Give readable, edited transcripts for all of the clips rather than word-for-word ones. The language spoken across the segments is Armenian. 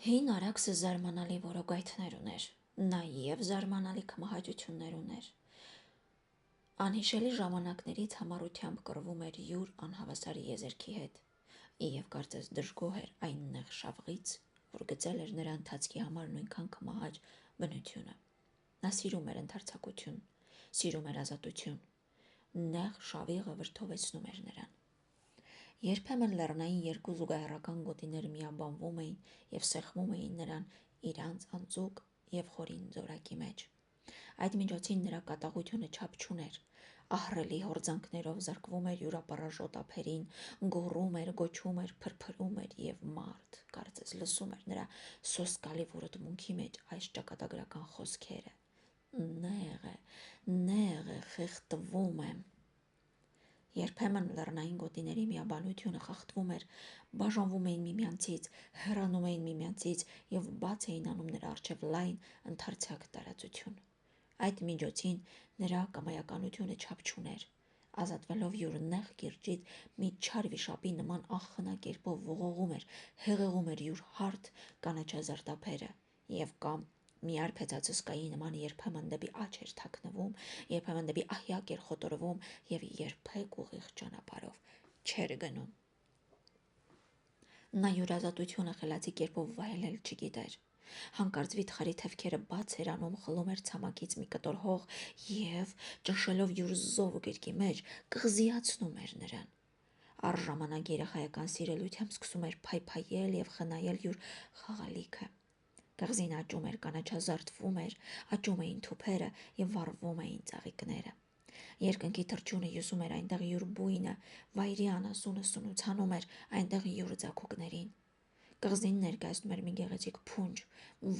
Հին արաքսը զարմանալի որոգայթներ ուներ, նաև զարմանալի կմահաճություններ ուներ։ Անհիշելի ժամանակներից համառությամբ կռվում էր յուր անհավասարի եզերքի հետ, և կարծես դժգոհ էր այն նեղ շավղից, որ գծել էր նրա ընթացքի համար նույնքան կմահաճ բնությունը։ Նա սիրում էր ընդարձակություն, սիրում էր ազատություն, նեղ շավիղը վրդովեցնում էր նրան։ Երբեմն լեռնային երկու զուգահեռական գոտիներ միաբանվում էին և սեղմում էին նրան իրանց անձուկ և խորին ձորակի մեջ։ Այդ միջոցին նրա կատաղությունը չափ չուներ, ահռելի հորձանքներով զրկվում էր յուրապառաժոտ ափերին, գոռում էր, գոչում էր, փրփրում էր և մարդ կարծես լսում էր նրա սոսկալի վուրըտմունքի մեջ այս ճակատագրական խոսքերը. նեղ է, խեղդվում եմ։ Երբեմն լեռնային գոտիների միաբանությունը խախտվում էր, բաժանվում էին միմյանցից, հեռանում էին միմյանցից և բաց էին անում նրա առջև լայն ընդարձակ տարածություն։ Այդ միջոցին նրա կամայականությունը չափ չուներ, ազատվելով յուր նեղ կիրճից մի չար վիշապի նման անխնա կերպով ողողում էր, հեղեղում էր յուր հարթ կանաչազարդ ափերը և կամ մի արբեցածսկայի նման երբեմն դեպի աջ էր թաքնվում, երբեմն դեպի ահյակ էր խոտորվում և երբեք ուղիղ ճանապարհով չէր գնում։ Նա յուր ազատությունը խելացի կերպով վայելել չգիտեր։ Հանկարծ վիթխարի թևքերը բաց էր անում, խլում էր ցամաքից մի կտոր հող և, ճնշելով յուր զով գրկի մեջ, կղզիացնում էր նրան։ Առժամանակ երեխայական սիրելությամբ սկսում էր փայփայել և խնայել յուր խաղալիքը։ Կղզին աճում էր, կանաչազարդվում էր, աճում էին թուփերը և վառվում էին ծաղիկները։ Երկնքի թռչյունը հյուսում էր այնտեղ յուր բույնը, վայրի անասունը սունուցանում էր այնտեղ յուր ձագուկներին։ Կղզին ներկայացնում էր մի գեղեցիկ փունջ,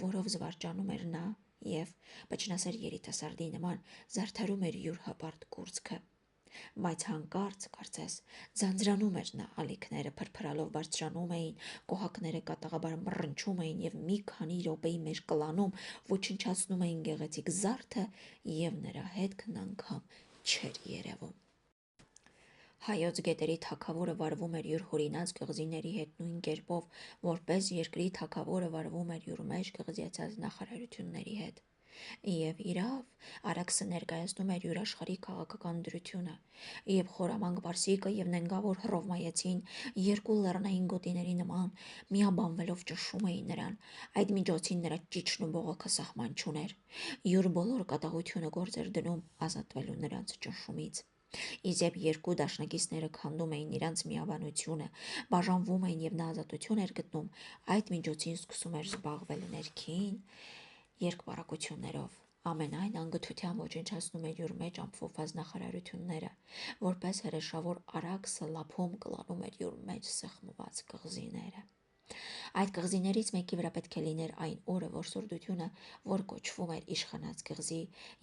որով զվարճանում էր նա և, պճնասեր երիտասարդի նման, զարդարում էր յուր հպարտ կուրծքը։ Բայց հանկարծ, կարծես, ձանձրանում էր նա, ալիքները փրփրալով բարձրանում էին, կոհակները կատաղաբար մռնչում էին և մի քանի րոպեի մեջ կլանում, ոչնչացնում էին գեղեցիկ զարդը և նրա հետքն անգամ չէր երևում։ Հայոց գետերի թագավորը վարվում էր յուր հորինած կղզիների հետ նույն կերպով, որպես երկրի թագավորը վարվում էր յուր մեջ կղզիացած նախարարությունների հետ։ Եվ իրավ, արաքսը ներկայացնում էր յուր աշխարհի քաղաքական դրությունը, և խորամանկ Պարսիկը և նենգավոր Հռովմայեցին երկու լեռնային գոտիների նման միաբանվելով ճնշում էին նրան։ Այդ միջոցին նրա ճիչն ու բողոքը սահման չուներ։ Յուր բոլոր կատաղությունը գործ էր դնում ազատվելու նրանց ճնշումից։ Իզեպ երկու դաշնակիցները քանդում էին իրանց միաբանությունը, բաժանվում էին և նա ազատություն էր գտնում, այդ միջոցին սկսում էր զբաղվել ներքին երկպառակություններով։ Ամենայն անգթությամբ ոչնչացնում էր յուր մեջ ամփոփված նախարարությունները, որպես հրեշավոր արաքսը լափում կլանում էր յուր մեջ սեղմված կղզիները։ Այդ կղզիներից մեկի վրա պետք է լիներ այն օրը որսորդությունը, որ կոչվում էր իշխանած կղզի,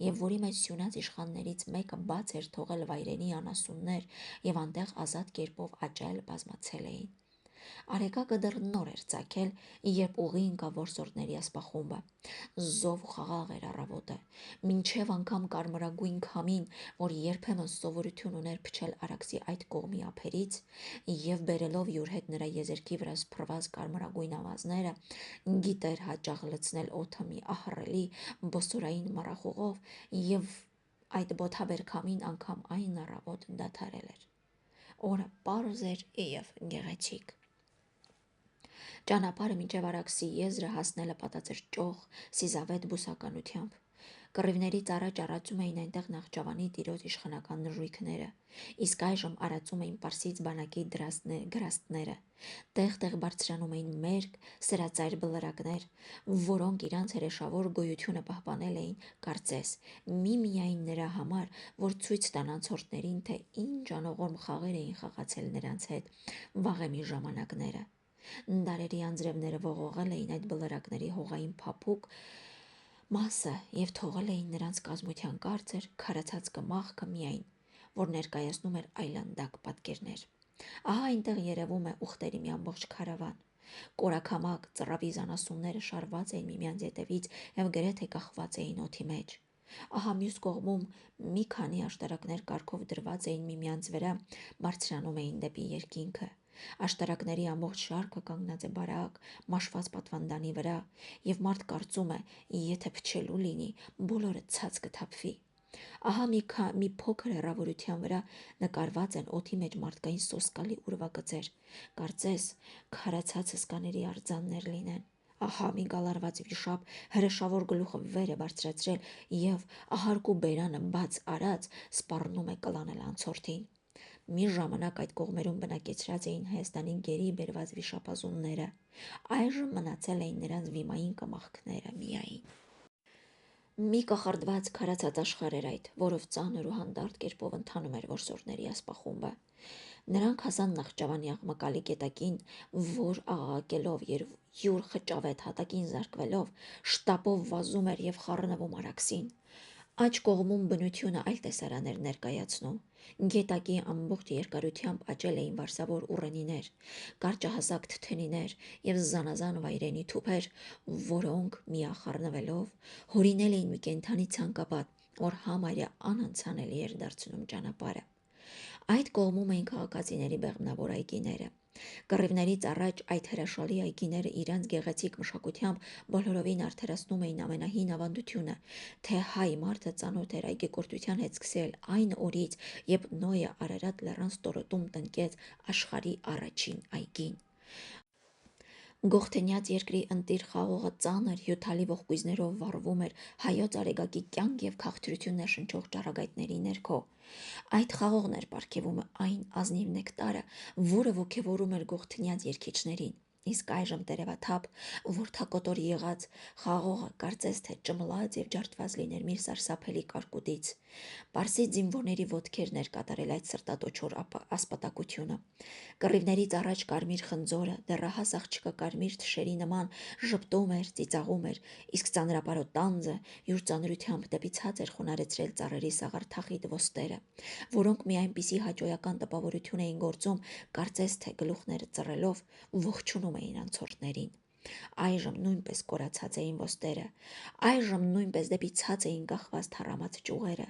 և որի մեջ սյունած իշխաններից մեկը բաց էր թողել վայրենի անասուններ և անտեղ ազատ կերպով աճել, բազմացել էին։ Արեգակը դեռ նոր էր ծագել, երբ ուղի ընկավ որսորդների ասպախումբը։ Զով ու խաղաղ էր առավոտը, մինչև անգամ կարմրագույն քամին, որ երբեմն սովորություն ուներ փչել արաքսի այդ կողմի ափերից և բերելով յուր հետ նրա եզերքի վրա սփռված կարմրագույն ավազները, գիտեր հաճախ լցնել օդը մի ահռելի բոսորային մառախուղով և այդ բոթաբեր քամին անգամ այն առավոտ դադարել էր։ Օրը պարզ էր և գեղեցիկ։ Ճանապարհը մինչև արաքսի եզրը հասնելը պատած էր ճոխ, սիզավետ բուսականությամբ։ Կռիվներից առաջ արածում էին այնտեղ Նախճավանի տիրոջ իշխանական նժույգները, իսկ այժմ արածում էին Պարսից բանակի գրաստները։ Տեղ-տեղ բարձրանում էին մերկ, սրածայր բլրակներ, որոնք իրանց հրեշավոր գոյությունը պահպանել էին, կարծես, միմիայն նրա համար, որ ցույց տան անցորդներին, թե ինչ անողորմ խաղեր էին խաղացել նրանց հետ վաղեմի ժամանակները։ Դարերի անձրևները ողողել էին այդ բլրակների հողային փափուկ մասը և թողել էին նրանց կազմության կարծր, քարացած կմախքը միայն, որ ներկայացնում էր այլանդակ պատկերներ։ Ահա այնտեղ երևում է ուղտերի մի ամբողջ քարավան։ Կորաքամակ ծռավիզ անասունները շարված էին միմյանց ետևից և գրեթե կախված էին օդի մեջ։ Ահա մյուս կողմում մի քանի աշտարակներ կարգով դրված էին միմյանց վրա, բարձրանում էին դեպի երկինքը։ Աշտարակների ամբողջ շարքը կանգնած է բարակ, մաշված պատվանդանի վրա, եւ մարդ կարծում է, եթե փչելու լինի, բոլորը ցած կթափվի։ Ահա մի փոքր հեռավորության վրա նկարված են օդի մեջ մարդկային սոսկալի ուրվագծեր, կարծես քարացած հսկաների արձաններ լինեն։ Ահա մի գալարված վիշապ հրեշավոր գլուխը վեր է բարձրացրել եւ ահարկու բերանը բաց արած սպառնում է կլանել անցորդին։ Մի ժամանակ այդ կողմերում բնակեցրած էին Հայաստանի գերի բերված վիշապազունները, այժմ մնացել էին նրանց վիմային կմախքները միայն։ Մի կախարդված քարացած աշխարհ էր այդ, որով ծանր ու հանդարտ կերպով ընթանում էր որսորդների ասպախումբը։ Նրանք հասան Նախճավանի աղմկալի գետակին, որ աղաղակելով եւ յուր խճավետ հատակին զարկվելով շտապով վազում էր եւ խառնվում արաքսին։ Աջ կողմում բնությունը այլ տեսարան էր ներկայացնում։ Գետակի ամբողջ երկարությամբ աճել էին վարսավոր ուռենիներ, կարճահասակ թթենիներ եւ զանազան վայրենի թուփեր, որոնք միախառնվելով հորինել էին մի կենդանի ցանկապատ, որ համարյա անանցանելի էր դարձնում ճանապարհը։ Այդ կողմում էին քաղաքացիների բեղմնավոր այգիները։ Կռիվներից առաջ այդ հրաշալի այգիները իրանց գեղեցիկ մշակությամբ բոլորովին արդարացնում էին ամենահին ավանդությունը, թե հայ մարդը ծանոթ էր այգեգործության հետ սկսել այն օրից, երբ Նոյը Արարատ լեռան ստորոտում տնկեց աշխարհի առաջին այգին։ Գողթենյաց երկրի ընտիր խաղողը ծանր հյութալի ողկույզներով վառվում էր հայոց արեգակի կյանք եւ քաղցրություն ներշնչող ճառագայթների ներքո։ Այդ խաղողն էր պարգևում այն ազնիվ նեկտարը, որը ոգևորում էր գողթնյաց երգիչներին։ Իսկ այժմ տերևաթափ, որդակոտոր եղած խաղողը կարծես թե ճմլած եւ ջարդված լիներ մի սարսափելի կարկուտից։ Պարսից զինվորների ոտքերն էր կատարել այդ սրտատոչոր ասպատակությունը։ Կռիվներից առաջ կարմիր խնձորը դեռահաս աղջկա կարմիր թշերի նման ժպտում էր, ծիծաղում էր, իսկ ծանրապարոտ տանձը յուր ծանրությամբ դեպի ցած էր խոնարհեցրել ծառերի սաղարթախիտ ոստերը, որոնք մի այնպիսի հաճոյական տպավորություն էին գործում, կարծես թե գլուխները ծռելով ողջունում էին անցորդներին։ Այժմ նույնպես կորացած էին ոստերը, այժմ նույնպես դեպի ցած էին կախված թառամած ճյուղերը,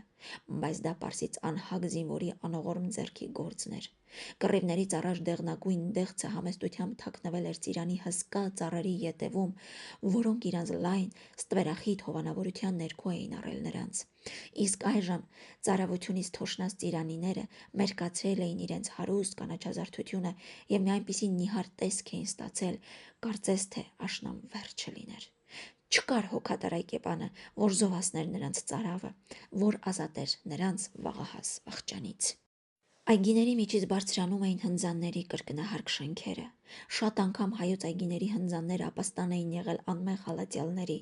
բայց դա Պարսից անհագ զինվորի անողորմ ձեռքի գործն էր։ Կռիվներից առաջ դեղնագույն դեղցը համեստությամբ թաքնվել էր ծիրանի հսկա ծառերի ետևում, որոնք իրանց լայն, ստվերախիտ հովանավորության ներքո էին առել նրանց։ Իսկ այժմ ծարավությունից թոշնած ծիրանիները մերկացրել էին իրենց հարուստ կանաչազարդությունը եւ մի այնպիսի նիհար տեսք էին ստացել, կարծես թե աշնան վերջը լիներ։ Չկար հոգատար այկեպանը, որ զովացներ նրանց ծարավը, որ ազատեր նրանց վաղահաս վախճանից։ Այգիների միջից բարձրանում էին հնձանների կրկնահարկ շենքերը։ Շատ անգամ հայոց այգիների հնձանները ապաստան էին եղել անմեղ հալածյալների։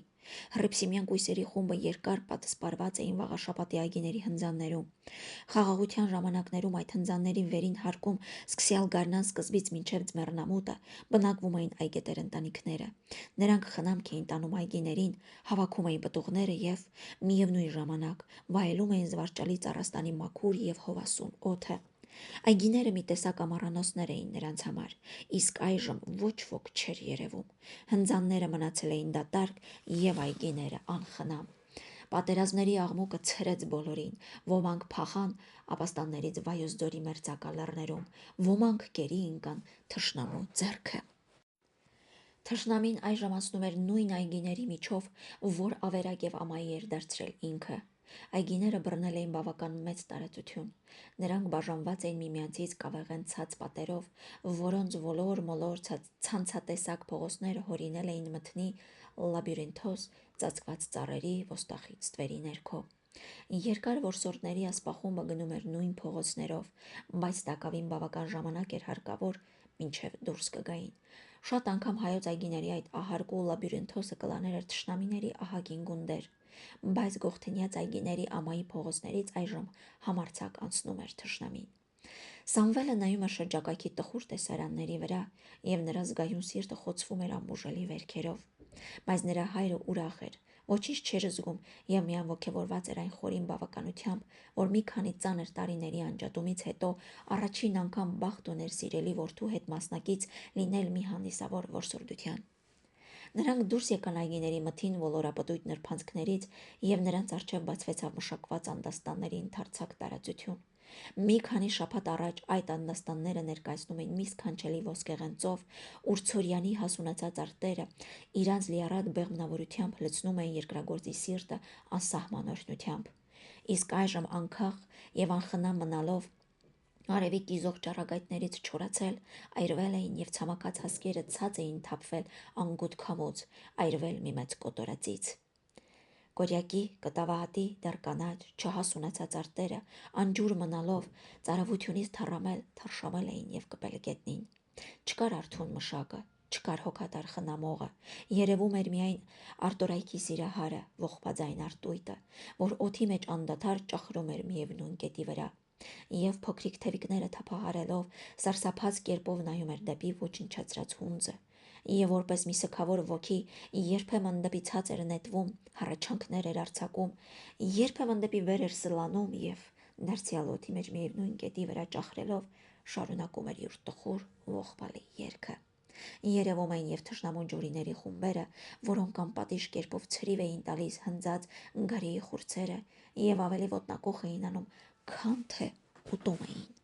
Հռիփսիմյան կույսերի խումբը երկար պատսպարված էին վաղաշապատի այգիների հնձաններում։ Խաղաղության ժամանակներում այդ հնձանների վերին հարկում սկսյալ գարնան սկզբից մինչև ձմեռնամուտը բնակվում էին այգետեր ընտանիքները։ Նրանք խնամք էին տանում այգիներին, հավաքում էին պտուղները եւ միևնույն ժամանակ վայելում էին զվարճալի ծառաստանի մաքուր եւ հովասուն օդը։ Այգիները մի տեսակ ամառանոցներ էին նրանց համար, իսկ այժմ ոչ ոք չէր երևում։ Հնձանները մնացել էին դատարկ եւ այգիները անխնամ։ Պատերազմների աղմուկը ցրեց բոլորին, ոմանք փախան ապաստաններից Վայոց ձորի մերձակա լեռներում, ոմանք գերի ընկան թշնամու ձեռքը։ Թշնամին այժմ անցնում էր նույն այգիների միջով, որ ավերակ եւ ամայի էր դարձրել ինքը։ Այգիները բռնել էին բավական մեծ տարածություն։ Նրանք բաժանված էին միմյանցից կավեղեն ցած պատերով, որոնց ոլոր-մոլոր ցանցատեսակ փողոցները հորինել էին մթնի լաբիրինթոս ծածկված ծառերի ոստախիտ ստվերի ներքո։ Երկար որսորդների ասպախումբը գնում էր նույն փողոցներով, բայց տակավին բավական ժամանակ էր հարկավոր, մինչև դուրս կգային։ Շատ անգամ հայոց այգիների այդ ահարկու լաբիրինթոսը կլաներ էր թշնամիների ահագին գունդեր, բայց գողթենյաց այգիների ամայի փողոցներից այժմ համարձակ անցնում էր թշնամին։ Սամվելը նայում էր շրջակայքի տխուր տեսարանների վրա, եւ նրա զգայուն սիրտը խոցվում էր անբուժելի վերքերով։ Բայց նրա հայրը ուրախ էր, ոչինչ չէր զգում եւ միայն ոգևորված էր այն խորին բավականությամբ, որ մի քանի ծանր տարիների անջատումից հետո առաջին անգամ բախտ ուներ սիրելի որդու հետ մասնակից լինել մի հանդիսավոր որսորդության։ Նրանք դուրս եկան այգիների մթին ոլորապտույտ նրբանցքներից եւ նրանց առջեւ բացվեցավ մշակված անդաստանների ընդարձակ տարածություն։ Մի քանի շաբաթ առաջ այդ անդաստանները ներկայացնում էին մի սքանչելի ոսկեղենծով, ուր Ցորյանի հասունացած արտերը իրանց լիառատ բեղմնավորությամբ լցնում էին երկրագործի սիրտը անսահման օրհնությամբ։ Իսկ այժմ անկախ եւ անխնամ մնալով արևի կիզող ճառագայթներից չորացել, այրվել էին եւ ցամաքած հասկերը ցած էին թափվել անգութ քամուց, այրվել մի մեծ կոտորածից։ Կորյակի, կտավահատի, դեռ կանաչ, չհասունացած արտերը, անջուր մնալով, ծարավությունից թռշամել էին եւ կպել գետնին։ Չկար արթուն մշակը, չկար հոգատար խնամողը, երևում էր միայն արտորայքի սիրահարը, ողբաձայն արտույտը, որ օդի մեջ անդադար ճախրում էր միևնույն կետի վրա, եւ փոքրիկ թևիկները թափահարելով, սարսափած կերպով նայում էր դեպի ոչնչացրած հունձը, եւ որպես մի սգավոր ոգի երբեմն դեպի ցած էր նետվում, հառաչանքներ էր արձակում, երբեմն դեպի վեր էր սլանում եւ դարձյալ օդի մեջ միևնույն կետի վրա ճախրելով շարունակում էր իր տխուր ողբալի երգը։ Երևում էին եւ թշնամու ջուրիների խումբերը, որոնք անպատիժ կերպով ցրիվ էին տալիս հնձած գարիի խուրձերը եւ ավելի ոտնակոխ էին անում, քան թե ուտում էին։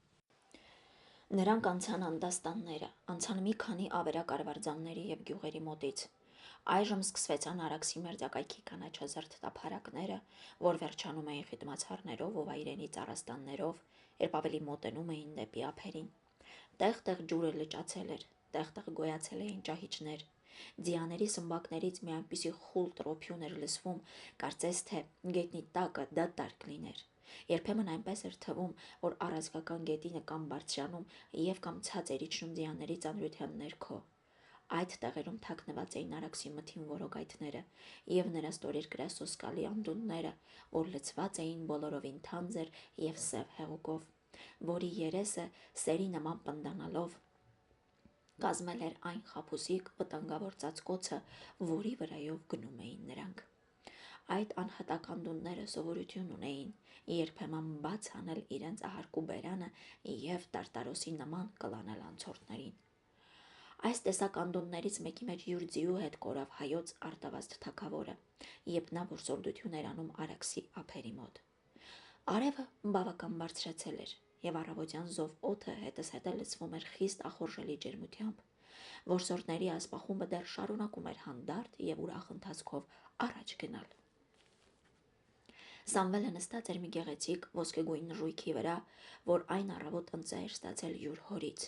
Նրանք անցան անդաստանները, անցան մի քանի ավերակարվարձանների եւ գյուղերի մոտից։ Այժմ սկսվեցան Արաքսի մերձակայքի կանաչազարդ տափարակները, որ վերջանում էին խիտմացառներով ու վայրենի ծառաստաններով, երբ ավելի մոտենում էին դեպի ափերին։ Տեղ-տեղ ջուրը լճացել էր, տեղ-տեղ գոյացել էին ճահիճներ։ Ձիաների սմբակներից մի այնպիսի խուլ տրոփյուն էր լսվում, կարծես թե գետնի տակը դատարկ լիներ։ Երբեմն այնպես էր թվում, որ առազգական գետինը կամ բարձրանում եւ կամ ցած էր իջնում ձիաների ծանրության ներքո։ Այդ տեղերում թաքնված էին Արաքսի մթին որոգայթները եւ նրա ստորերկրյա սոսկալի անդունդները, որ լցված էին բոլորովին թանձր եւ սև հեղուկով, որի երեսը սերի նման պնդանալով կազմել էր այն խաբուսիկ վտանգավոր ծածկոցը, որի վրայով գնում էին նրանք։ Այդ անհատակ անդունդները սովորություն ունեին երբեմն բաց անել իրենց ահարկու բերանը եւ տարտարոսի նման կլանել անցորդներին։ Այս տեսակ անդունդներից մեկի մեջ յուր ձիու հետ կորավ հայոց արտավազդ թագավորը, երբ նա որսորդություն էր անում Արաքսի ափերի մոտ։ Արևը բավական բարձրացել էր եւ առավոտյան զով օդը հետզհետե լցվում էր խիստ ախորժելի ջերմությամբ։ Որսորդների ասպախումբը դեռ շարունակում էր հանդարտ եւ ուրախ ընթացքով առաջ գնալ։ Սամվելը նստած էր մի գեղեցիկ ոսկեգույն նժույգի վրա, որ այն առավոտ ընծա էր ստացել յուր հորից։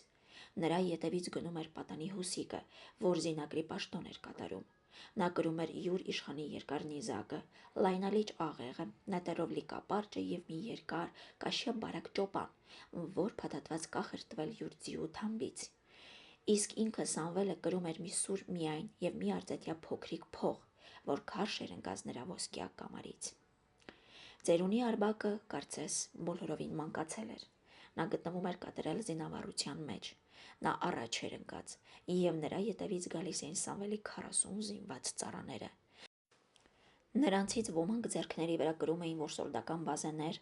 Նրա ետևից գնում էր պատանի հուսիկը, որ զինակրի պաշտոն էր կատարում։ Նա կրում էր յուր իշխանի երկար նիզակը, լայնալիճ աղեղը, նետերով լի կապարճը եւ մի երկար, կաշյա բարակ ճոպան, որ փաթաթված կախ էր տվել յուր ձիու թամբից։ Իսկ ինքը Սամվելը կրում էր մի սուր միայն եւ մի արծաթյա փոքրիկ փող, որ քարշ էր ընկած նրա ոսկյա կամարից։ Ծերունի արբակը, կարծես, բոլորովին մանկացել էր։ Նա գտնվում էր կատարել զինավառության մեջ։ Նա առաջ էր ընկած, եւ նրա ետևից գալիս էին Սամվելի 40 զինված ծառաները։ Նրանցից ոմանք ձեռքների վրա կրում էին որսորդական բազեներ,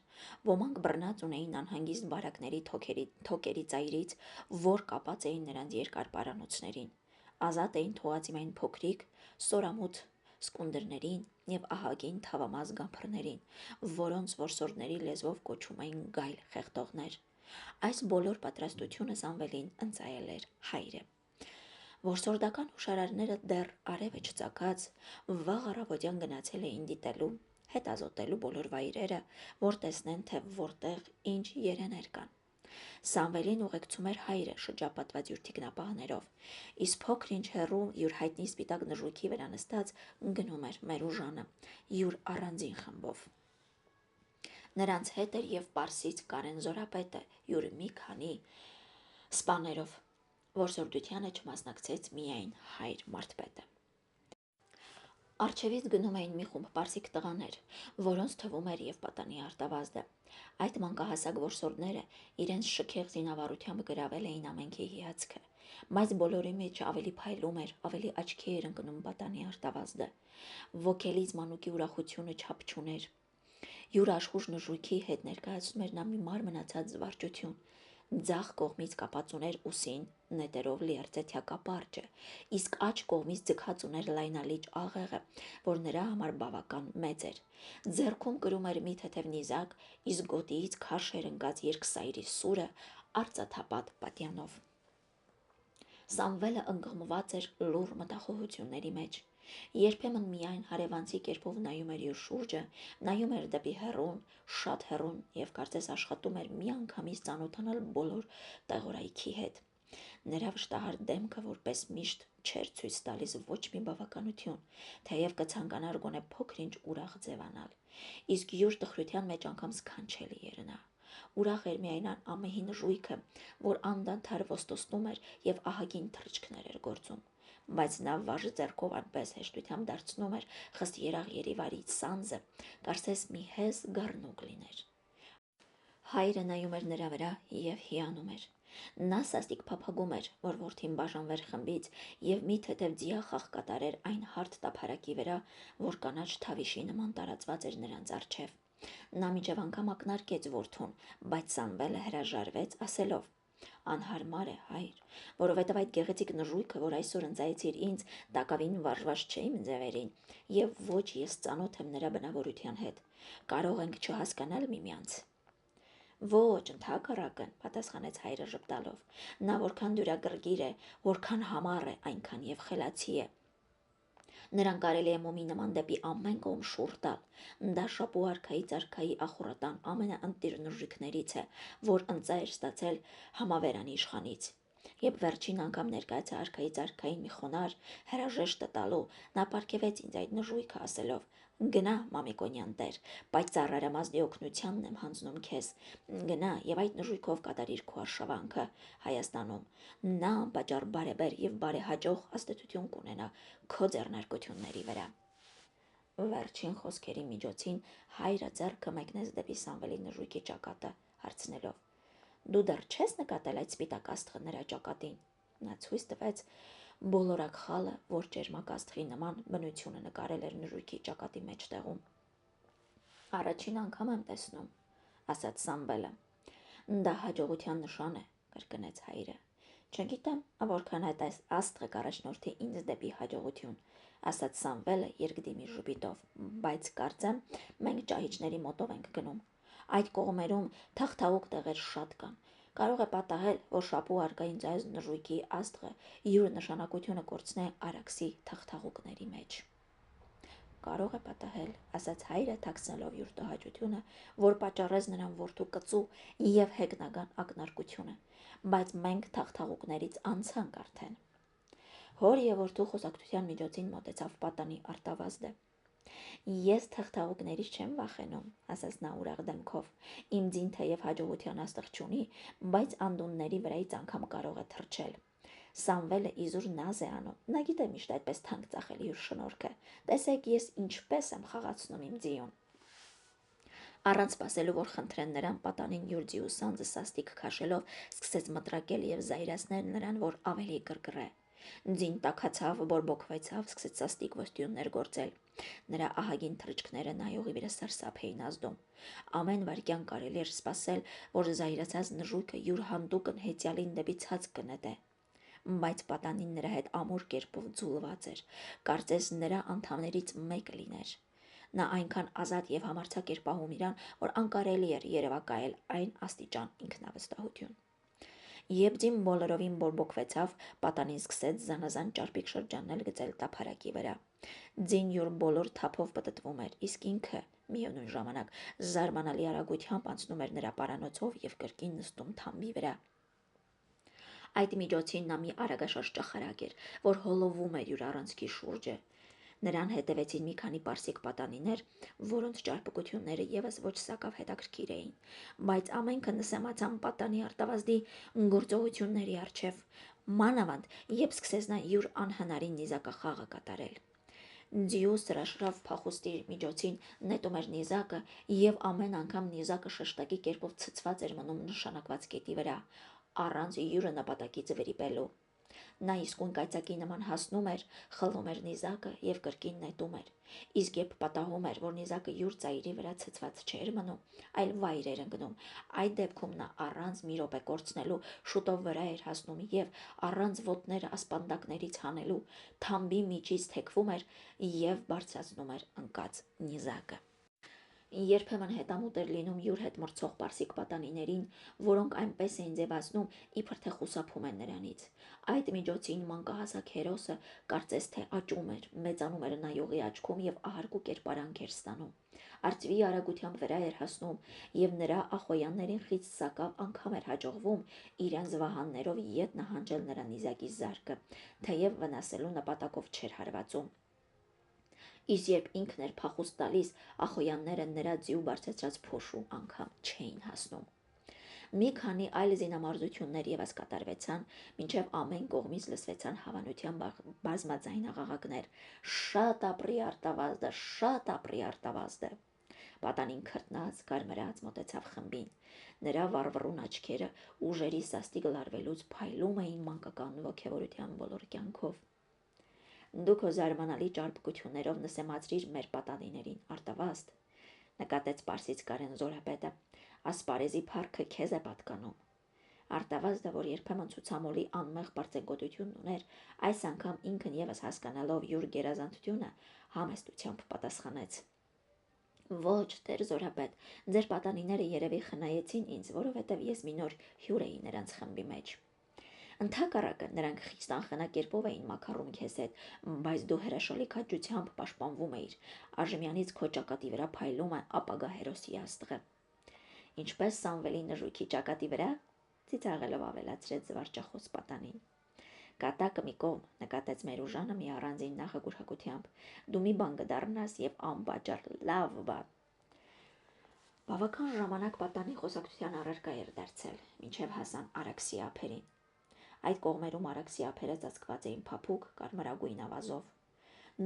ոմանք բռնած ունեին անհանգիստ բարակների թոքերի ծայրից, որ կապած էին նրանց երկար պարանոցներին։ Ազատ էին թողած իմ այն փոքրիկ, սորամուտ սկունդրներին եւ ահագին թավամաս գամփրներին, որոնց որսորդների լեզվով կոչում էին գայլ խեղդողներ։ Այս բոլոր պատրաստությունը Սամվելին ընծայել էր հայրը։ Որսորդական հուշարարները դեռ արևը չծագած վաղ առավոտյան գնացել էին դիտելու, հետազոտելու բոլոր վայրերը, որ տեսնեն, թե որտեղ ինչ երեներ կան։ Սամվելին ուղեկցում էր հայրը շրջապատված յուր թիկնապահներով, իսկ փոքր-ինչ հեռու յուր հայտնի սպիտակ նժույգի վրա նստած գնում էր Մերուժանը յուր առանձին խմբով։ Նրանց հետ էր եւ Պարսից Կարեն Զորապետը յուր մի քանի սպաներով։ Որսորդությանը չմասնակցեց միայն հայր Մարդպետը։ Առջևից գնում էին մի խումբ պարսիկ տղաներ, որոնց թվում էր եւ պատանի արտավազդը։ Այդ մանկահասակ որսորդները իրենց շքեղ զինավառությամբ գրավել էին ամենքի հիացքը, բայց բոլորի մեջ ավելի փայլում էր, ավելի աչքի էր ընկնում պատանի արտավազդը։ Ոգելից մանուկի ուրախությունը չափ չուներ։ Յուր աշխուժ նժույգի հետ ներկայացնում էր նա մի մար մնացած զվարճություն, Ձախ կողմից կապած ուներ ուսին նետերով լիարդյա կապարճը, իսկ աջ կողմից ձգած ուներ լայնալիճ աղեղը, որ նրա համար բավական մեծ էր։ Ձեռքում կրում էր մի թեթև նիզակ, իսկ գոտիից քարշ էր ընկած երկսայրի սուրը արծաթապատ պատյանով։ Սամվելը ընկղմված էր լուռ մտախոհությունների մեջ։ Երբեմն միայն հարևանցի կերպով նայում էր իր շուրջը, նայում էր դեպի հեռուն, շատ հեռուն եւ կարծես աշխատում էր միանգամից ծանոթանալ բոլոր տեղորայքի հետ։ Նրա վշտահար դեմքը որպես միշտ չէր ցույց տալիս ոչ մի բավականություն, թեև կցանկանար գոնե փոքր-ինչ ուրախ ձևանալ, իսկ յուր տխրության մեջ անգամ սքանչելի էր նա։ Ուրախ էր միայն այն ամեհին ժույգը, որ անդադար ոստոսնում էր եւ ահագին թռիչքներ էր գործում, բայց նա վարժ ձեռքով այնպես հեշտությամբ դարձնում էր խստ երաղ երիվարի սանձը, կարծես մի հեզ գառնուկ լիներ։ Հայրը նայում էր նրա վրա եւ հիանում էր։ Նա սաստիկ փափագում էր, որ որդին բաժանվեր խմբից եւ մի թեթև ձիախաղ կատարեր այն հարթ տափարակի վրա, որ կանաչ թավիշի նման տարածված էր նրանց առջև։ Նա միջև անգամ ակնարկեց որդուն, բայց Սամվելը հրաժարվեց, ասելով. «Անհարմար է, հայր, որովհետև այդ գեղեցիկ նժույգը, որ այսօր ընծայեցիր ինձ, տակավին վարժված չէ իմ ձևերին, եւ ոչ ես ծանոթ եմ նրա բնավորության հետ։ Կարող ենք չհասկանալ միմյանց»։ Ոչ, ընդհակառակն, պատասխանեց հայրը ժպտալով։ Նա որքան դյուրագրգիռ է, որքան համառ է, այնքան եւ խելացի է։ Նրան կարելի է մոմի նման դեպի ամեն կողմ շուռ տալ։ Դա շապու արքայից արքայի ախորատան ամենաընտիր նժույգներից է, որ ընծա էր ստացել համավերանի իշխանից։ Երբ վերջին անգամ ներկայացա արքայից արքային մի խոնար հրաժեշտը տալու, նա պարգևեց ինձ այդ նժույգը ասելով. «Գնա, Մամիկոնյան տեր, բայց ծառարամազնի օգնությանն եմ հանձնում քեզ։ Գնա եւ այդ նժույգով կատարիր քո արշավանքը Հայաստանում։ Նա անպատճառ բարեբեր եւ բարեհաջող ազդեցություն կունենա քո ձեռնարկությունների վրա»։ Վերջին խոսքերի միջոցին հայրը ձեռքը մեկնեց դեպի Սամվելի նժույգի ճակատը, հարցնելով. «Դու դեռ չես նկատել այդ սպիտակ աստղը նրա ճակատին»։ Նա ցույց տվեց բոլորակ խալը, որ ճերմակ աստղի նման բնությունը նկարել էր նժույգի ճակատի մեջտեղում։ «Առաջին անգամ եմ տեսնում», ասաց Սամվելը։ «Դա հաջողության նշան է», կրկնեց հայրը։ «Չգիտեմ, որքան այդ աստղը կառաջնորդի ինձ դեպի հաջողություն», ասաց Սամվելը երկդիմի ժպիտով, բայց կարծեմ, մենք ճահիճների մոտով ենք գնում։ Այդ կողմերում թախթաղուկ տեղեր շատ կան։ Կարող է պատահել, որ շապու արկային ձայզ նժույգի աստղը յուր նշանակությունը կորցնե Արաքսի թախթաղուկների մեջ։ Կարող է պատահել, ասաց հայրը թաքցնելով յուր տհաճությունը, որ պատճառեց նրան որդու կծու եւ հեգնական ակնարկությունը, բայց մենք թախթաղուկներից անցանք արդեն։ Հոր եւ որդու խոսակցության միջոցին մոտեցավ պատանի արտավազդը։ Ես թախթաղուկներից չեմ վախենում, ասաց նա ուրախ դեմքով։ Իմ ձին թեև հաջողության աստղ չունի, բայց անդունների վրայից անգամ կարող է թռչել։ Սամվելը իզուր նազ է անում, նա գիտե միշտ այդպես թանկ ծախել իր շնորհքը։ Տեսեք ես ինչպես եմ խաղացնում իմ ձիուն։ Առանց սպասելու, որ խնդրեն նրան, պատանին յուր ձիու սանձը սաստիկ քաշելով սկսեց մտրակել եւ զայրացնել նրան, որ ավելի գրգռե։ Ձին տաքացավ, բորբոքվեցավ, սկսեց սաստիկ ոստյուններ գործել։ Նրա ահագին թռիչքները նայողի վրա սարսափ էին ազդում։ Ամեն վայրկյան կարելի էր սպասել, որ զայրացած նժույգը յուր հանդուկն հեծյալին դեպի ցած կնետե։ Բայց պատանին նրա հետ ամուր կերպով ձուլված էր, կարծես նրա անդամներից մեկը լիներ։ Նա այնքան ազատ եւ համարձակ էր պահում իրան, որ անկարելի էր երևակայել այն աստիճան ինքնավստահություն։ Երբ ձին բոլորովին բորբոքվեցավ, պատանին սկսեց զանազան ճարպիկ շրջաններ գծել տափարակի վրա։ Ձին յուր բոլոր թափով պտտվում էր, իսկ ինքը միևնույն ժամանակ զարմանալի արագությամբ անցնում էր նրա պարանոցով եւ կրկին նստում թամբի վրա։ Այդ միջոցին նա մի արագաշարժ ճախարակ էր, որ հոլովում էր յուր առանցքի շուրջը։ Նրան հետևեցին մի քանի պարսիկ պատանիներ, որոնց ճարպկությունները եւս ոչ սակավ հետաքրքիր էին, բայց ամենքը նսեմացան պատանի արտավազդի գործողությունների առջև, մանավանդ երբ սկսեց նա յուր անհնարին նիզակախաղը կատարել։ Ձիու սրաշրավ փախուստի միջոցին նետում էր նիզակը եւ ամեն անգամ նիզակը շշտակի կերպով ցցված էր մնում նշանակված կետի վրա, առանց յուրը նպատակից վրիպելու։ Նա իսկույն կայծակի նման հասնում էր, խլում էր նիզակը և կրկին նետում էր, իսկ երբ պատահում էր, որ նիզակը յուր ծայրի վրա ցցված չէր մնում, այլ վայր էր ընկնում, այդ դեպքում նա առանց մի րոպե կորցնելու շուտով վրա էր հասնում և առանց ոտները ասպանդակներից հանելու թամբի միջից թեքվում էր և բարձրացնում էր ընկած նիզակը։ Երբեմն հետամուտ էր լինում յուր հետ մրցող պարսիկ պատանիներին, որոնք այնպես էին ձևացնում, իբր թե խուսափում են նրանից։ Այդ միջոցին մանկահասակ հերոսը կարծես թե աճում էր, մեծանում էր նայողի աչքում և ահարկու կերպարանք էր ստանում։ Արծվի արագությամբ վրա էր հասնում, և նրա ախոյաններին խիստ սակավ անգամ էր հաջողվում իրենց վահաններով ետ նահանջել նրա նիզակի զարկը, թեև վնասելու նպատակով չէր հարվածում։ Իսկ երբ ինքն էր փախուստ տալիս, ախոյանները նրա ձիու բարձրացրած փոշու անգամ չէին հասնում։ Մի քանի այլ զինամարզություններ ևս կատարվեցան, մինչև ամեն կողմից լսվեցան հավանության բազմաձայն աղաղակներ. «Շատ ապրի արտավազդը, շատ ապրի արտավազդը»։ Պատանին քրտնած, կարմրած մոտեցավ խմբին։ Նրա վառվռուն աչքերը ուժերի սաստիկ լարվելուց փայլում էին մանկական ոգևորության բոլոր կյանքով։ Դու քո զարմանալի ճարպկություններով նսեմացրիր մեր պատանիներին, արտավազդ, նկատեց պարսից Կարեն զորապետը, ասպարեզի փառքը քեզ է պատկանում։ Արտավազդը, որ երբեմն ցուցամոլի անմեղ պարծենկոտություն ուներ, այս անգամ ինքն ևս հասկանալով յուր գերազանցությունը, համեստությամբ պատասխանեց. Ոչ, տեր զորապետ, ձեր պատանիները երևի խնայեցին ինձ, որովհետև ես մի նոր հյուր էի նրանց խմբի մեջ։ Ընդհակառակը նրանք խիստ անխնա էին մաքարում քեզ հետ, բայց դու հրաշալի քաջությամբ պաշտպանվում էիր, այժմյանից քո ճակատի վրա փայլում է ապագա հերոսի աստղը։ Ինչպես Սամվելի նժույգի ճակատի վրա, ծիծաղելով ավելացրեց զվարճախոս պատանին։ Կատակը մի կողմ, նկատեց Մերուժանը մի առանձին նախագուրհակությամբ, դու մի բան կդառնաս և անպատճառ լավ բան։ Բավական ժամանակ պատանի խոսակցության առարկա էր դարձել, մինչև հասան Արաքսի ափերին։ Այդ կողմերում Արաքսի ափերը ծածկված էին փափուկ կարմրագույն ավազով։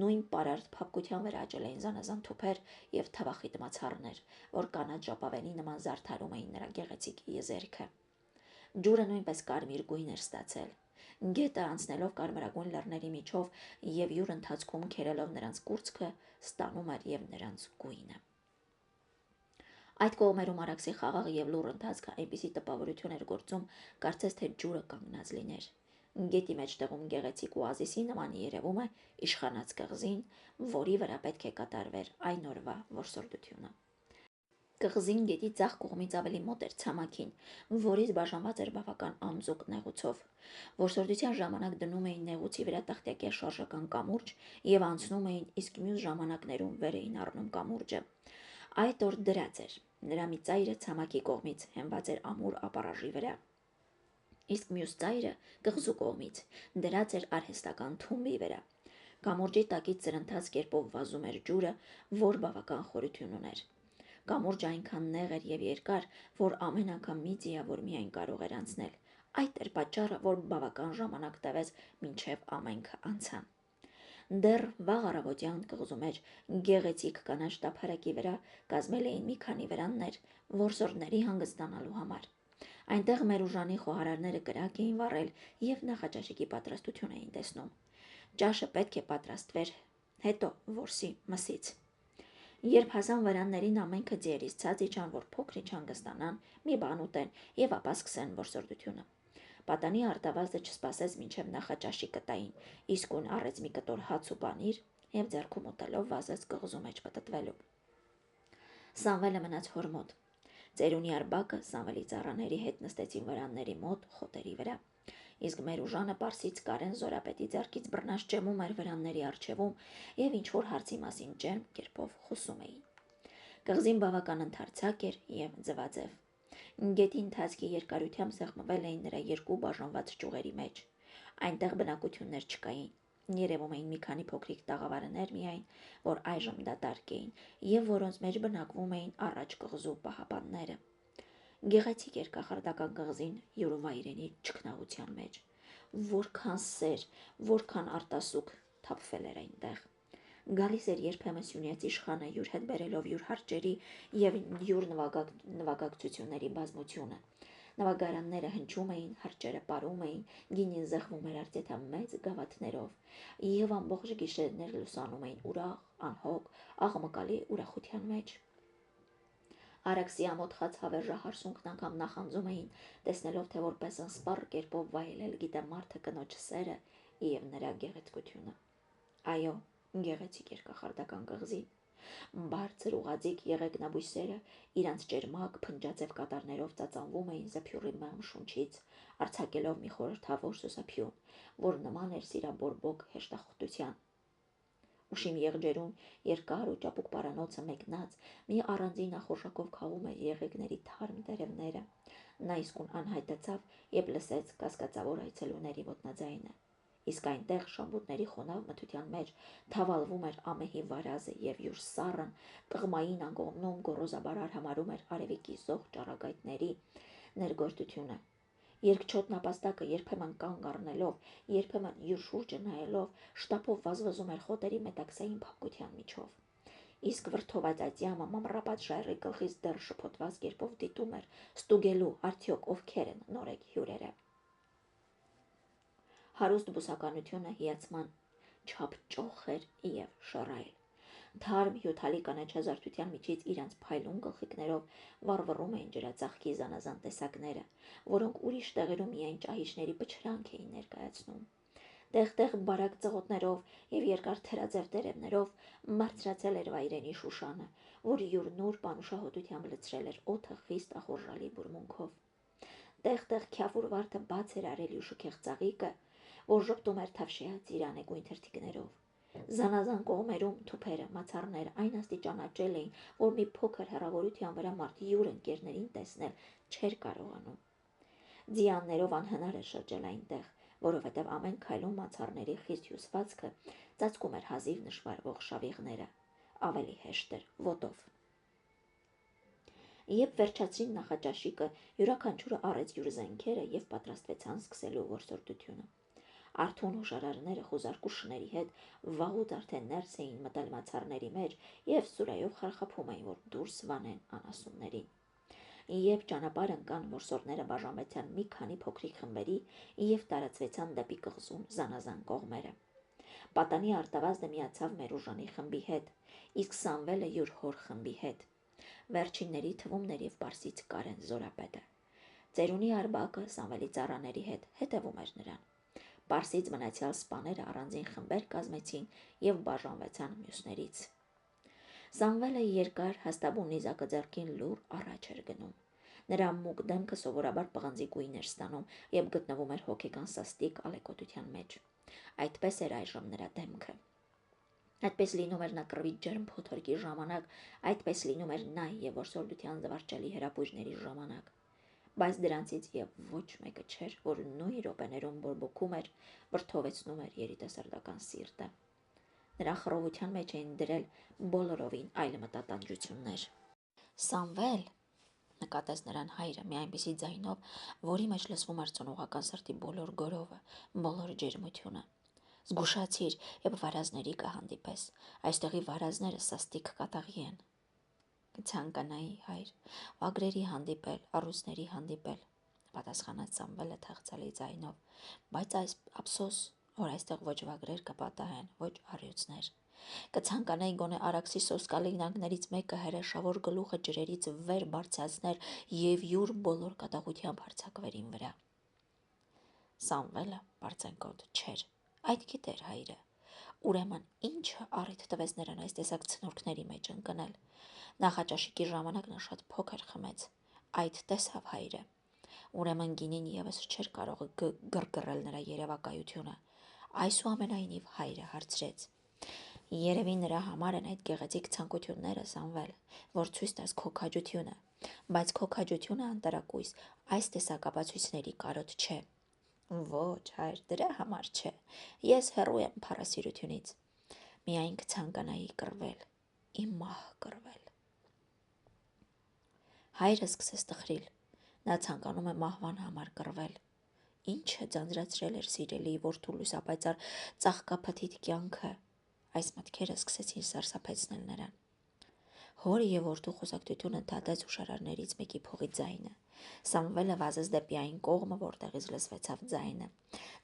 Նույն պարարտ փափկության վրա աճել էին զանազան թուփեր և թավախիտ մացառներ, որ կանաչ ժապավենի նման զարդարում էին նրա գեղեցիկ եզերքը։ Ջուրը նույնպես կարմիր գույն էր ստացել։ Գետը անցնելով կարմրագույն լեռների միջով և յուր ընթացքում քերելով նրանց կուրծքը, ստանում էր և նրանց գույնը։ Այդ կողմերում Արաքսի խաղաղ և լուռ ընթացքը այնպիսի տպավորություն էր գործում, կարծես թե ջուրը կանգնած լիներ։ Գետի մեջտեղում գեղեցիկ օազիսի նման երևում է իշխանած կղզին, որի վրա պետք է կատարվեր այն օրվա որսորդությունը։ Կղզին գետի ձախ կողմից ավելի մոտ էր ցամաքին, որից բաժանված էր բավական անձուկ նեղուցով։ Որսորդության ժամանակ դնում էին նեղուցի վրա տախտակյա շարժական կամուրջ և անցնում էին, իսկ մյուս ժամանակներում վեր էին առնում կամուրջը։ Այդ օր դրած էր, նրա մի ծայրը ցամաքի կողմից հենված էր ամուր ապառաժի վրա, իսկ մյուս ծայրը կղզու կողմից դրած էր արհեստական թումբի վրա։ Կամուրջի տակից ծրընթաց կերպով վազում էր ջուրը, որ բավական խորություն ուներ։ Կամուրջը այնքան նեղ էր և երկար, որ ամեն անգամ մի ձիավոր միայն կարող էր անցնել։ Այդ էր պատճառը, որ բավական ժամանակ տևեց, մինչև ամենքը անցան։ Դեռ վաղ առավոտյան կղզու մեջ գեղեցիկ կանաչ տափարակի վրա կազմել էին մի քանի վրաններ որսորդների հանգստանալու համար։ Այնտեղ Մերուժանի խոհարարները կրակ էին վառել և նախաճաշիկի պատրաստություն էին տեսնում։ Ճաշը պետք է պատրաստվեր հետո որսի մսից։ Երբ հասան վրաններին, ամենքը ձիերից ցած իջան, որ փոքրինչ հանգստանան, մի բան ուտեն և ապա սկսեն որսորդությունը։ Պատանի արտավազդը չսպասեց մինչև նախաճաշիկը տային, իսկույն առեց մի կտոր հաց ու պանիր և ձեռքում ուտելով վազեց կղզու մեջ պտտվելու։ Սամվելը մնաց հոր մոտ։ Ծերունի Արբակը Սամվելի ծառաների հետ նստեցին վրանների մոտ խոտերի վրա, իսկ Մերուժանը պարսից Կարեն զորապետի ձեռքից բռնած ջեմում էր վրանների առջևում և ինչ-որ հարցի մասին ջերմ կերպով խոսում էին։ Կղզին բավական ընդարձակ էր և ձվաձև։ Գետի ընթացքի երկարությամբ սեղմվել էին նրա երկու բաժանված ճյուղերի մեջ։ Այնտեղ բնակություններ չկային։ Երևում էին մի քանի փոքրիկ տաղավարներ միայն, որ այժմ դատարկ էին և որոնց մեջ բնակվում էին առաջ կղզու պահապանները։ Գեղեցիկ էր կախարդական կղզին յուր վայրենի ճգնաղության մեջ։ Որքան սեր, որքան արտասուք թափվել էր այնտեղ։ Գալիս էր երբեմն Սյունյաց իշխանը յուր հետ բերելով յուր հարճերի և յուր նվագակցությունների բազմությունը։ Նավագարանները հնչում էին, հարճերը պարում էին, գինին զեղվում էր արծեթե մեծ գավաթներով, եւ ամբողջ գիշերներ լուսանում էին ուրախ, անհոգ, աղմկալի ուրախության մեջ։ Արաքսի ամոթ խաց հավերժը հարսունքն անգամ նախանձում էին, տեսնելով, թե որպես անսպառ կերպով վայելել գիտե մարդը կնոջ սերը եւ նրա գեղեցկությունը։ Այո, գեղեցիկ էր կախարդական կղզին։ Բարձր ուղաձիգ եղեգնաբույսերը իրանց ճերմակ փնջաձև կատարներով ծածանվում էին զեփյուռի մեղմ շունչից, արձակելով մի խորհրդավոր սուսափյուն, որ նման էր սիրաբորբոք հեշտախտության։ Ուշիմ եղջերուն երկար ու ճապուկ պարանոցը մեկնած մի առանձին ախորժակով քաղում էր եղեգների թարմ տերևները։ Նա իսկուն անհայտացավ, երբ լսեց կասկածավոր այցելուների ոտնաձայնը։ Իսկ այնտեղ շամբուտների խոնավ մթության մեջ թավալվում էր ամեհի վարազը եւ յուր սառն տղմային անկողնում գոռոզաբարար համարում էր արևիկի զող ճառագայթների ներգործությունը։ Երկչոտ նապաստակը երբեմն կանգ առնելով, երբեմն յուր շուրջը նայելով, շտապով վազվզում էր խոտերի մետաքսային փափկության միջով։ Իսկ վրդոված այդ յամը մամռապատ ժայռի գլխից դեռ շփոթված կերպով դիտում էր, ստուգելու արդյոք ովքեր են նորեկ հյուրերը։ Հարուստ բուսականությունը հիացման չափ ճոխ էր եւ շռայլ։ Թարմ հյութալի կանաչազարդության միջից իրանց փայլուն գլխիկներով վառվռում էին ջրածաղկի զանազան տեսակները, որոնք ուրիշ տեղերում միայն ճահիճների բջրանք էին ներկայացնում։ Տեղ-տեղ բարակ ծղոտներով եւ երկար թերաձև տերևներով բարձրացել էր վայրենի Շուշանը, որ յուր նուրբ անուշահոտությամբ լցրել էր օդը խիստ ախորժալի բուրմունքով։ Տեղ-տեղ քյավուր վարդը բաց էր արել ու շքեղ ծաղիկը, որ ժպտում էր թավշյա ծիրանեգույն թրթիկներով։ Զանազան կողմերում թուփերը, մացառները այն աստիճան աճել էին, որ մի փոքր հեռավորության վրա մարդ յուր ընկերներին տեսնել չէր կարողանում։ Ձիաններով անհնար էր շրջել այնտեղ, որովհետև ամեն քայլում մացառների խիստ հյուսվածքը ծածկում էր հազիվ նշмарվող շավիղները, ավելի հեշտ էր ոտով։ Երբ վերջացրին նախաճաշիկը, յուրաքանչյուրը առեց յուր զենքերը եւ պատրաստվեցան սկսելու որսորդությունը։ Արթուն հուշարարները խուզարկու շների հետ վաղուց արդեն ներս էին մտել մացառների մեջ եւ սուրայով խարխափում էին, որ դուրս վանեն անասուններին։ Երբ ճանապարհ ընկան, որսորդները բաժանվեցան մի քանի փոքրիկ խմբերի եւ տարածվեցան դեպի կղզուն զանազան կողմերը։ Պատանի արտավազդը միացավ Մերուժանի խմբի հետ, իսկ Սամվելը յուր հոր խմբի հետ։ Վերջինների թվում ներև Պարսից Կարեն Զորապետը։ Ծերունի Արբակը Սամվելի ծառաների հետ հետևում էր նրան։ Պարսից մնացյալ սպաները առանձին խմբեր կազմեցին եւ բաժանվեցան մյուսներից։ Սամվելը երկար հաստաբուն նիզակը ձեռքին լուր առաջ էր գնում։ Նրա մուգ դեմքը սովորաբար պղնձի գույն էր ստանում եւ գտնվում էր հոգեկան սաստիկ ալեկոծության մեջ։ Այդպես էր այժմ նրա դեմքը։ Այդպես լինում էր նա կռվի ջերմ փոթորկի ժամանակ, այդպես լինում էր նա եւ որսորդության զվարճալի հրապույրների ժամանակ։ Բայց դրանցից եւ ոչ մեկը չէր, որ նույն րոպեներում բորբոքում էր, վրդովեցնում էր երիտասարդական սիրտը։ Նրա խռովության մեջ էին դրել բոլորովին այլ մտատանջություններ։ Սամվել, նկատեց նրան հայրը մի այնպիսի ձայնով, որի մեջ լսվում էր ծնողական սրտի բոլոր գորովը, բոլոր ջերմությունը։ Զգուշացիր, երբ վարազների կհանդիպես, այստեղի վարազները սաստիկ կատաղի են։ Կցանկանայի, հայր, վագրերի հանդիպել, առուսների հանդիպել, պատասխանեց Սամվելը թախծալի ձայնով, բայց այս ափսոս, որ այստեղ ոչ վագրեր կպատահեն, ոչ առյուծներ։ Կցանկանայի գոնե Արաքսի սոսկալինակներից մեկը հրեշավոր գլուխը ջրերից վեր բարձրացներ եւ յուր բոլոր կատաղությամբ հարձակվեր իմ վրա։ Սամվելը բարձենկոտ չէր, այդ գիտեր հայրը։ Ուրեմն ինչը առիթ տվեց նրան այս տեսակ ցնորքների մեջ ընկնել։ Նախաճաշիկի ժամանակ նա շատ փոքր խմեց, այդ տեսավ հայրը։ Ուրեմն գինին եւս չէր կարող գրգռել նրա երևակայությունը։ Այսուամենայնիվ հայրը հարցրեց. Երևի նրա համար են այդ գեղեցիկ ցանկությունները, Սամվել, որ ցույց տաս քո քաջությունը, բայց քո քաջությունը անտարակույս այս տեսակ ապացույցների կարոտ չէ։ Ոչ, հայր, դրա համար չէ։ Ես հեռու եմ փառասիրությունից։ Միայն կցանկանայի կռվել, իմ մահ կռվել։ Հայրը սկսեց տխրիլ։ Նա ցանկանում է մահվան համար կռվել։ Ինչը ձանձրացրել էր սիրելի որդու լուսապայծառ ծաղկափթիթ կյանքը։ Այս մտքերը սկսեցին սարսափեցնել նրան։ Հորը և որդու խոսակցությունը ընդհատեց հուշարարներից մեկի փողի ձայնը։ Սամվելը վազեց դեպի այն կողմը, որտեղից լսվեցավ ձայնը։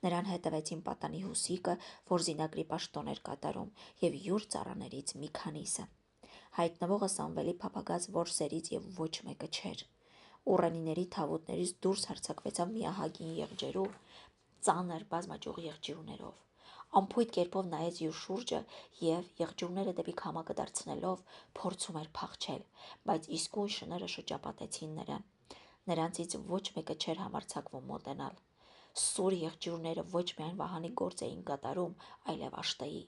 Նրան հետևեցին պատանի Հուսիկը, որ զինակրի պաշտոն էր կատարում, և յուր ծառաներից մի քանիսը։ Հայտնվողը Սամվելի փափագած որսերից և ոչ մեկը չէր։ Ուռենիների թավուտներից դուրս հարձակվեցավ մի ահագին եղջերու, ծանր բազմաճյուղ եղջյուրներով։ Անփույթ կերպով նայեց յուր շուրջը և, եղջյուրները դեպի քամակը դարձնելով, փորձում էր փախչել, բայց իսկույն շները շրջապատեցին նրան։ Նրանցից ոչ մեկը չէր համարձակվում մոտենալ։ Սուր եղջյուրները ոչ միայն վահանի գործ էին կատարում, այլև աշտեի։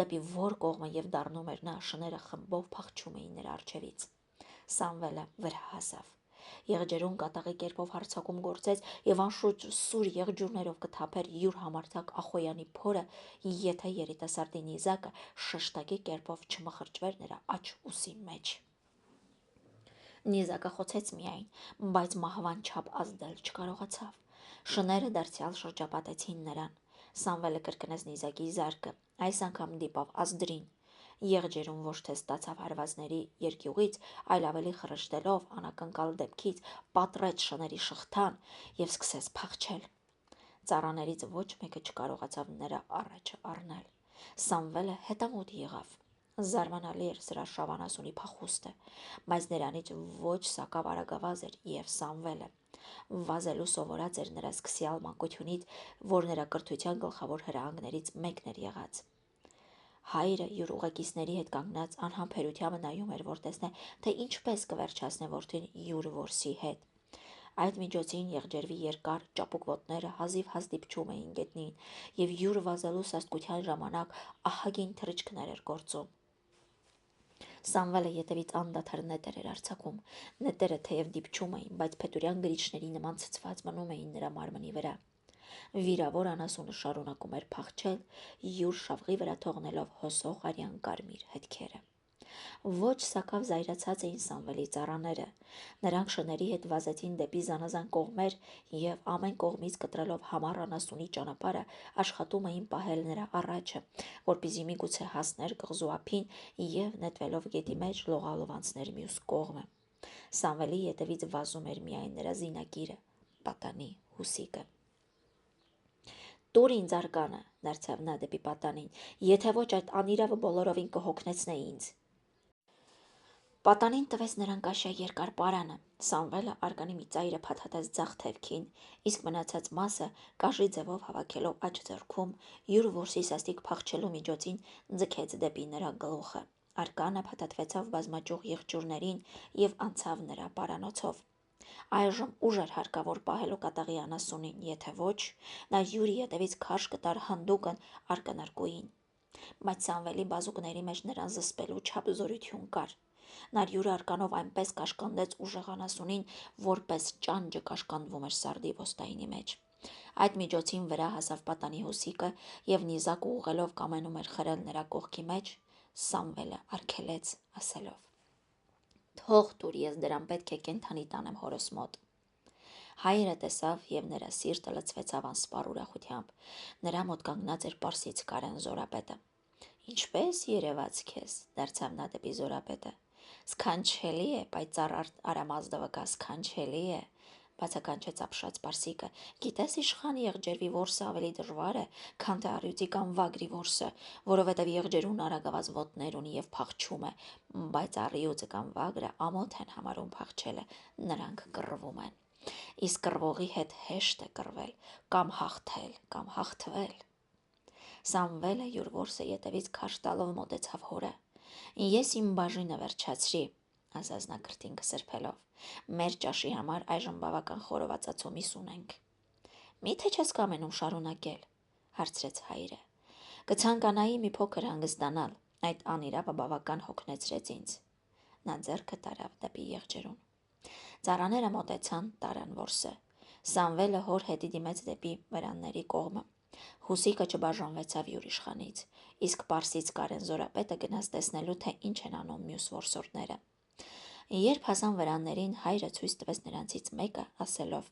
Դեպի որ կողմը և դառնում էր նա, շները խմբով փախչում էին նրա առջևից։ Սամվելը վրա հասավ։ Եղջերուն կատաղի կերպով հարձակում գործեց և անշուշտ սուր եղջյուրներով կթափեր յուր համարձակ Ախոյանի փորը, եթե երիտասարդի նիզակը շեշտակի կերպով չմխրճվեր նրա աջ ուսի մեջ։ Նիզակը խոցեց միայն, բայց մահվան չափ ազդել չկարողացավ։ Շները դարձյալ շրջապատեցին նրան։ Սամվելը կրկնեց նիզակի զարկը, այս անգամ դիպավ ազդրին։ Եղջերուն ոչ թե ստացավ հարվածների երկյուղից, այլ ավելի խրշտելով անակնկալ դեպքից պատռեց շների շղթան և սկսեց փախչել։ Ծառաներից ոչ մեկը չկարողացավ նրա առաջը առնել։ Սամվելը հետամուտ եղավ։ Զարմանալի էր սրա շավանասունի փախուստը, բայց նրանից ոչ սակավ արագավազ էր և Սամվելը։ Վազելու սովորած էր նրա սկսյալ մանկությունից, որ նրա կրթության գլխավոր հրահանգներից մեկն էր եղած։ Հայրը յուր ուղեկիցների հետ կանգնած անհամբերությամբ նայում էր, որ տեսնե, թե ինչպես կվերջացնե որդին յուր որսի հետ։ Այդ միջոցին եղջերվի երկար ճապուկ ոտները հազիվ դիպչում էին գետնին, և յուր վազելու սաստկության ժամանակ ահագին թռիչքներ էր գործում։ Սամվելը ետևից անդադար նետեր էր արձակում։ Նետերը թեև դիպչում էին, բայց փետուրյան գրիչների նման ցցված մնում էին նրա մարմնի վրա։ Վիրավոր անասունը շարունակում էր փախչել, յուր շավղի վրա թողնելով հոսող արյան կարմիր հետքերը։ Ոչ սակավ զայրացած էին Սամվելի ծառաները։ Նրանք շների հետ վազեցին դեպի զանազան կողմեր և ամեն կողմից կտրելով համառ անասունի ճանապարհը աշխատում էին պահել նրա առաջը, որպեսզի միգուցե հասներ կղզու ափին և նետվելով գետի մեջ լողալով անցներ մյուս կողմը։ Սամվելի ետևից վազում էր միայն նրա զինակիրը, պատանի Հուսիկը։ «Տուր ինձ արկանը», դարձավ նա դեպի պատանին, «եթե ոչ այդ անիրավը բոլորովին կհոգնեցնե ինձ»։ Պատանին տվեց նրան կաշյա երկար պարանը։ Սամվելը արկանի մի ծայրը փաթաթեց ձախ թևքին, իսկ մնացած մասը կաշի ձևով հավաքելով աջ ձեռքում, յուր որսի սաստիկ փախչելու միջոցին ձգեց դեպի նրա գլուխը։ Արկանը փաթաթվեցավ բազմաճյուղ եղջյուրներին և անցավ նրա պարանոցով։ Այժմ ուժ էր հարկավոր պահելու կատաղի անասունին, եթե ոչ, նա յուր ետևից քարշ կտար հանդուկն արկանարկուին։ Բայց Սամվելի բազուկների մեջ նրան զսպելու չափ զորություն կար։ Նա յուր արկանով այնպես կաշկանդեց ուժեղ անասունին, որպես ճանճը կաշկանդվում էր սարդի ոստայինի մեջ։ Այդ միջոցին վրա հասավ պատանի Հուսիկը և նիզակը ուղղելով կամենում էր խրել նրա կողքի մեջ, Սամվելը արգելեց, ասելով. «Թող տուր, ես դրան պետք է կենդանի տանեմ հորս մոտ»։ Հայրը տեսավ և նրա սիրտը լցվեցավ անսպառ ուրախությամբ։ Նրա մոտ կանգնած էր պարսից Կարեն Զորապետը։ «Ինչպե՞ս երևաց քեզ», դարձավ նա դեպի Զորապետը։ «Սքանչելի է, պայծառ Արամազդվկա, սքանչելի է», բացականչեց ապշած պարսիկը։ «Գիտես իշխան եղջերվի որսը ավելի դժվար է, քան թե առյուծի կամ վագրի որսը, որովհետև եղջերուն արագավազ ոտներ ունի և փախչում է, բայց առյուծը կամ վագրը ամոթ են համարում փախչելը, նրանք կռվում են։ Իսկ կռվողի հետ հեշտ է կռվել, կամ հաղթել, կամ հաղթվել»։ Սամվելը յուր որսը ետևից քարշ տալով մոտեցավ հորը։ «Ես իմ բաժինը վերջացրի», ասաց նա քրտինքը սրբելով։ «Մեր ճաշի համար այժմ բավական խորովածացու միս ունենք»։ «Մի՞թե չես կամենում շարունակել», հարցրեց հայրը։ «Կցանկանայի մի փոքր հանգստանալ, այդ անիրավը բավական հոգնեցրեց ինձ»։ Նա ձեռքը տարավ դեպի եղջերուն։ Ծառաները մոտեցան, տարան որսը։ Սամվելը հոր հետի դիմեց դեպի վրանների կողմը։ Հուսիկը չբաժանվեցավ յուր իշխանից, իսկ պարսից Կարեն Զորապետը գնաց տեսնելու, թե ինչ են անում մյուս որսորդները։ Երբ հասան վրաններին, հայրը ցույց տվեց նրանցից մեկը, ասելով.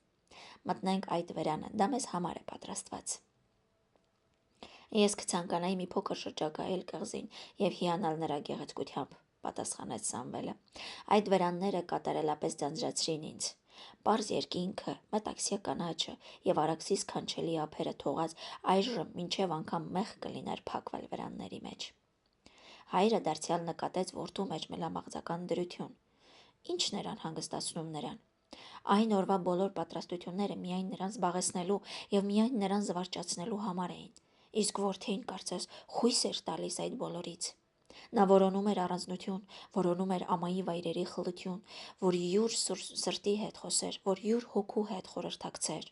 «Մտնենք այդ վրանը, դա մեզ համար է պատրաստված»։ «Ես կցանկանայի մի փոքր շրջագայել կղզին և հիանալ նրա գեղեցկությամբ», պատասխանեց Սամվելը։ Այդ վրանները կատարելապես ձանձրացրին ինձ։ Պարզ երկինքը, մետաքսյա կանաչը եւ արաքսի սքանչելի ափերը թողած այժմ մինչև անգամ մեղ կլիներ փակվել վրանների մեջ։ Հայրը դարձյալ նկատեց որդու մեջ մելամաղձական դրություն։ Ինչն էր անհանգստացնում նրան։ Այն օրվա բոլոր պատրաստությունները միայն նրան զբաղեցնելու եւ միայն նրան զվարճացնելու համար էին, իսկ որդին կարծես խույս էր տալիս այդ բոլորից։ Նա որոնում էր առանձնություն, որոնում էր ամայի վայրերի խլություն, որ յուր սրտի հետ խոսեր, որ յուր հոգու հետ խորհրդակցեր։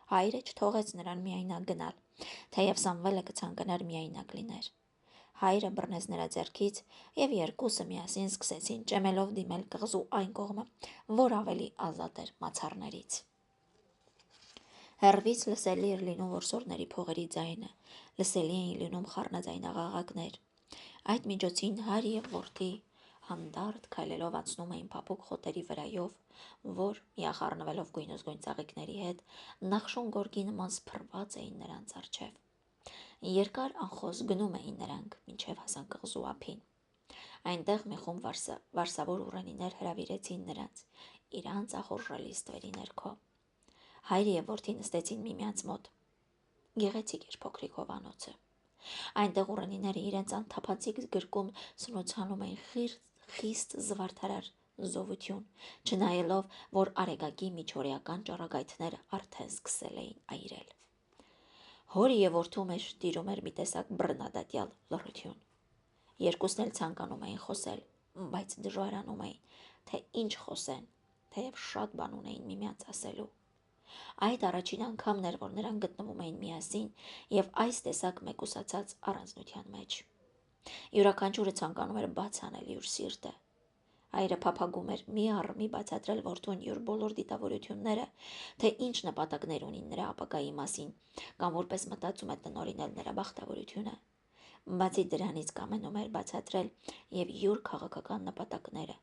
Հայրը չթողեց նրան միայնակ գնալ, թեև Սամվելը կցանկանար միայնակ լիներ։ Հայրը բռնեց նրա ձեռքից եւ երկուսը միասին սկսեցին ճեմելով դիմել կղզու այն կողմը, որ ավելի ազատ էր մացառներից։ Հեռվից լսելի էր լինում որսորդների փողերի ձայնը, լսելի էին լինում խառնաձայնաղաղակներ։ Այդ միջոցին հայր եւ որդի հանդարտ քայլելով անցնում էին փափուկ խոտերի վրայով, որ, միախառնվելով գույնզգույն ծաղիկների հետ, նախշուն գորգի նման սփռված էին նրանց առջև։ Երկար անխոս գնում էին նրանք, մինչև հասան կղզու ափին։ Այնտեղ մի խումբ վարսավոր ուռենիներ հրավիրեցին նրանց, իրանց ախորժալի ստվերի ներքո։ Հայրը եւ որդին նստեցին միմյանց մոտ։ Գեղեցիկ էր փոքրիկ հովանոցը։ Այնտեղ ուռենիները իրենց անթափանցիկ գրկում սնուցանում էին խիստ զվարթարար զովություն, չնայելով, որ արեգակի միջօրեական ճառագայթները արդեն սկսել էին այրել։ Հորը եւ որդու մեջ տիրում էր մի տեսակ բռնադատյալ լռություն։ Երկուսն էլ ցանկանում էին խոսել, բայց դժվարանում էին, թե ինչ խոսեն, թեև շատ բան ունեին միմյանց ասելու։ Այդ առաջին անգամն էր, որ նրանք գտնվում էին միասին եւ այս տեսակ մեկուսացած առանձնության մեջ։ Յուրաքանչյուրը ցանկանում էր բաց անել իր սիրտը։ Հայրը փափագում էր մի առ մի բացատրել որդուն յուր բոլոր դիտավորությունները, թե ինչ նպատակներ ունի նրա ապագայի մասին, կամ որպես մտածում է տնօրինել նրա բախտավորությունը։ Բացի դրանից կամենում էր բացատրել եւ յուր քաղաքական նպատակները,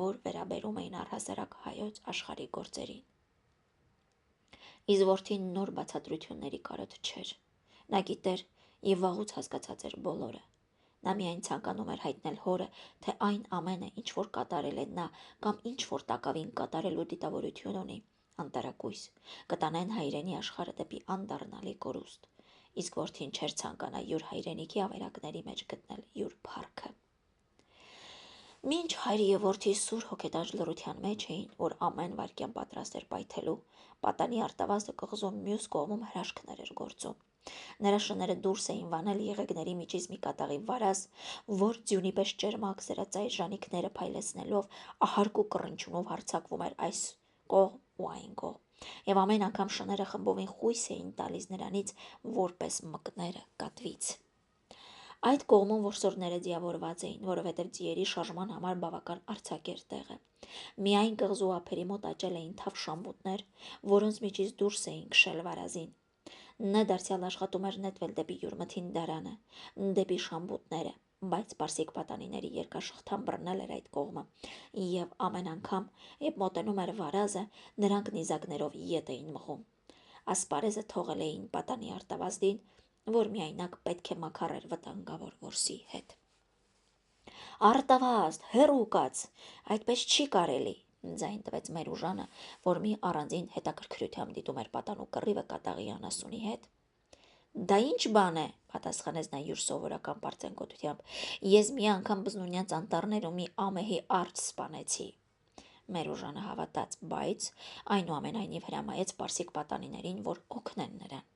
որ վերաբերում էին առհասարակ հայոց աշխարհի գործերին։ Իսկ որդին նոր բացատրությունների կարոտ չէր։ Նա գիտեր եւ վաղուց հասկացած էր բոլորը։ Նա միայն ցանկանում էր հայտնել հորը, թե այն ամենը, ինչ որ կատարել է նա կամ ինչ որ տակավին կատարելու դիտավորություն ունի, անտարակույս, կտանեն հայրենի աշխարհը դեպի անդառնալի կորուստ, իսկ որդին չէր ցանկանա յուր հայրենիքի ավերակների մեջ գտնել յուր փառքը։ Մինչ հայրը եւ որդի սուր հոգետանջ լռության մեջ էին, որ ամեն վայրկյան պատրաստ էր պայթելու, պատանի արտավազդը կղզու մյուս կողմում հրաշքներ էր գործում։ Նրա շները դուրս էին վանել եղեգների միջից մի կատաղի վարազ, որ ձյունի պես ճերմակ սրածայր ժանիքները փայլեցնելով ահարկ ու կռնչյունով հարձակվում էր այս կողմ ու այն կողմ, եւ ամեն անգամ շները խմբովին խույս էին տալիս նրանից որպես մկները կատվից։ Այդ կողմում որսորդները ձիավորված էին, որովհետև ձիերի շարժման համար բավական արձակ էր տեղը։ Միայն կղզու ափերի մոտ աճել էին թավ շամբուտներ, որոնց միջից դուրս էին քշել վարազին։ Նա դարձյալ աշխատում էր նետվել դեպի յուրմթին դարանը, դեպի շամբուտները, բայց պարսիկ պատանիների երկաշղթան բռնել էր այդ կողմը, եւ ամեն անգամ, երբ մոտենում էր վարազը, նրանք նիզակներով ետ էին մղում։ Ասպարեզը թողել էին պատանի արտավազդին, որ միայնակ պետք է մաքարեր վտանգավոր որսի հետ։ Արտավազդ, հեռու կաց, այդպես չի կարելի, ձայն տվեց Մերուժանը, որ մի առանձին հետաքրքրությամբ դիտում էր պատանու կռիվը կատաղի անասունի հետ։ Դա ինչ բան է, պատասխանեց նա յուր սովորական պարծենկոտությամբ։ Ես մի անգամ բզնունյաց անտառներում մի ամեհի արծ սպանեցի։ Մերուժանը հավատաց, բայց այնուամենայնիվ հրամայեց պարսիկ պատանիներին, որ օգնեն նրան։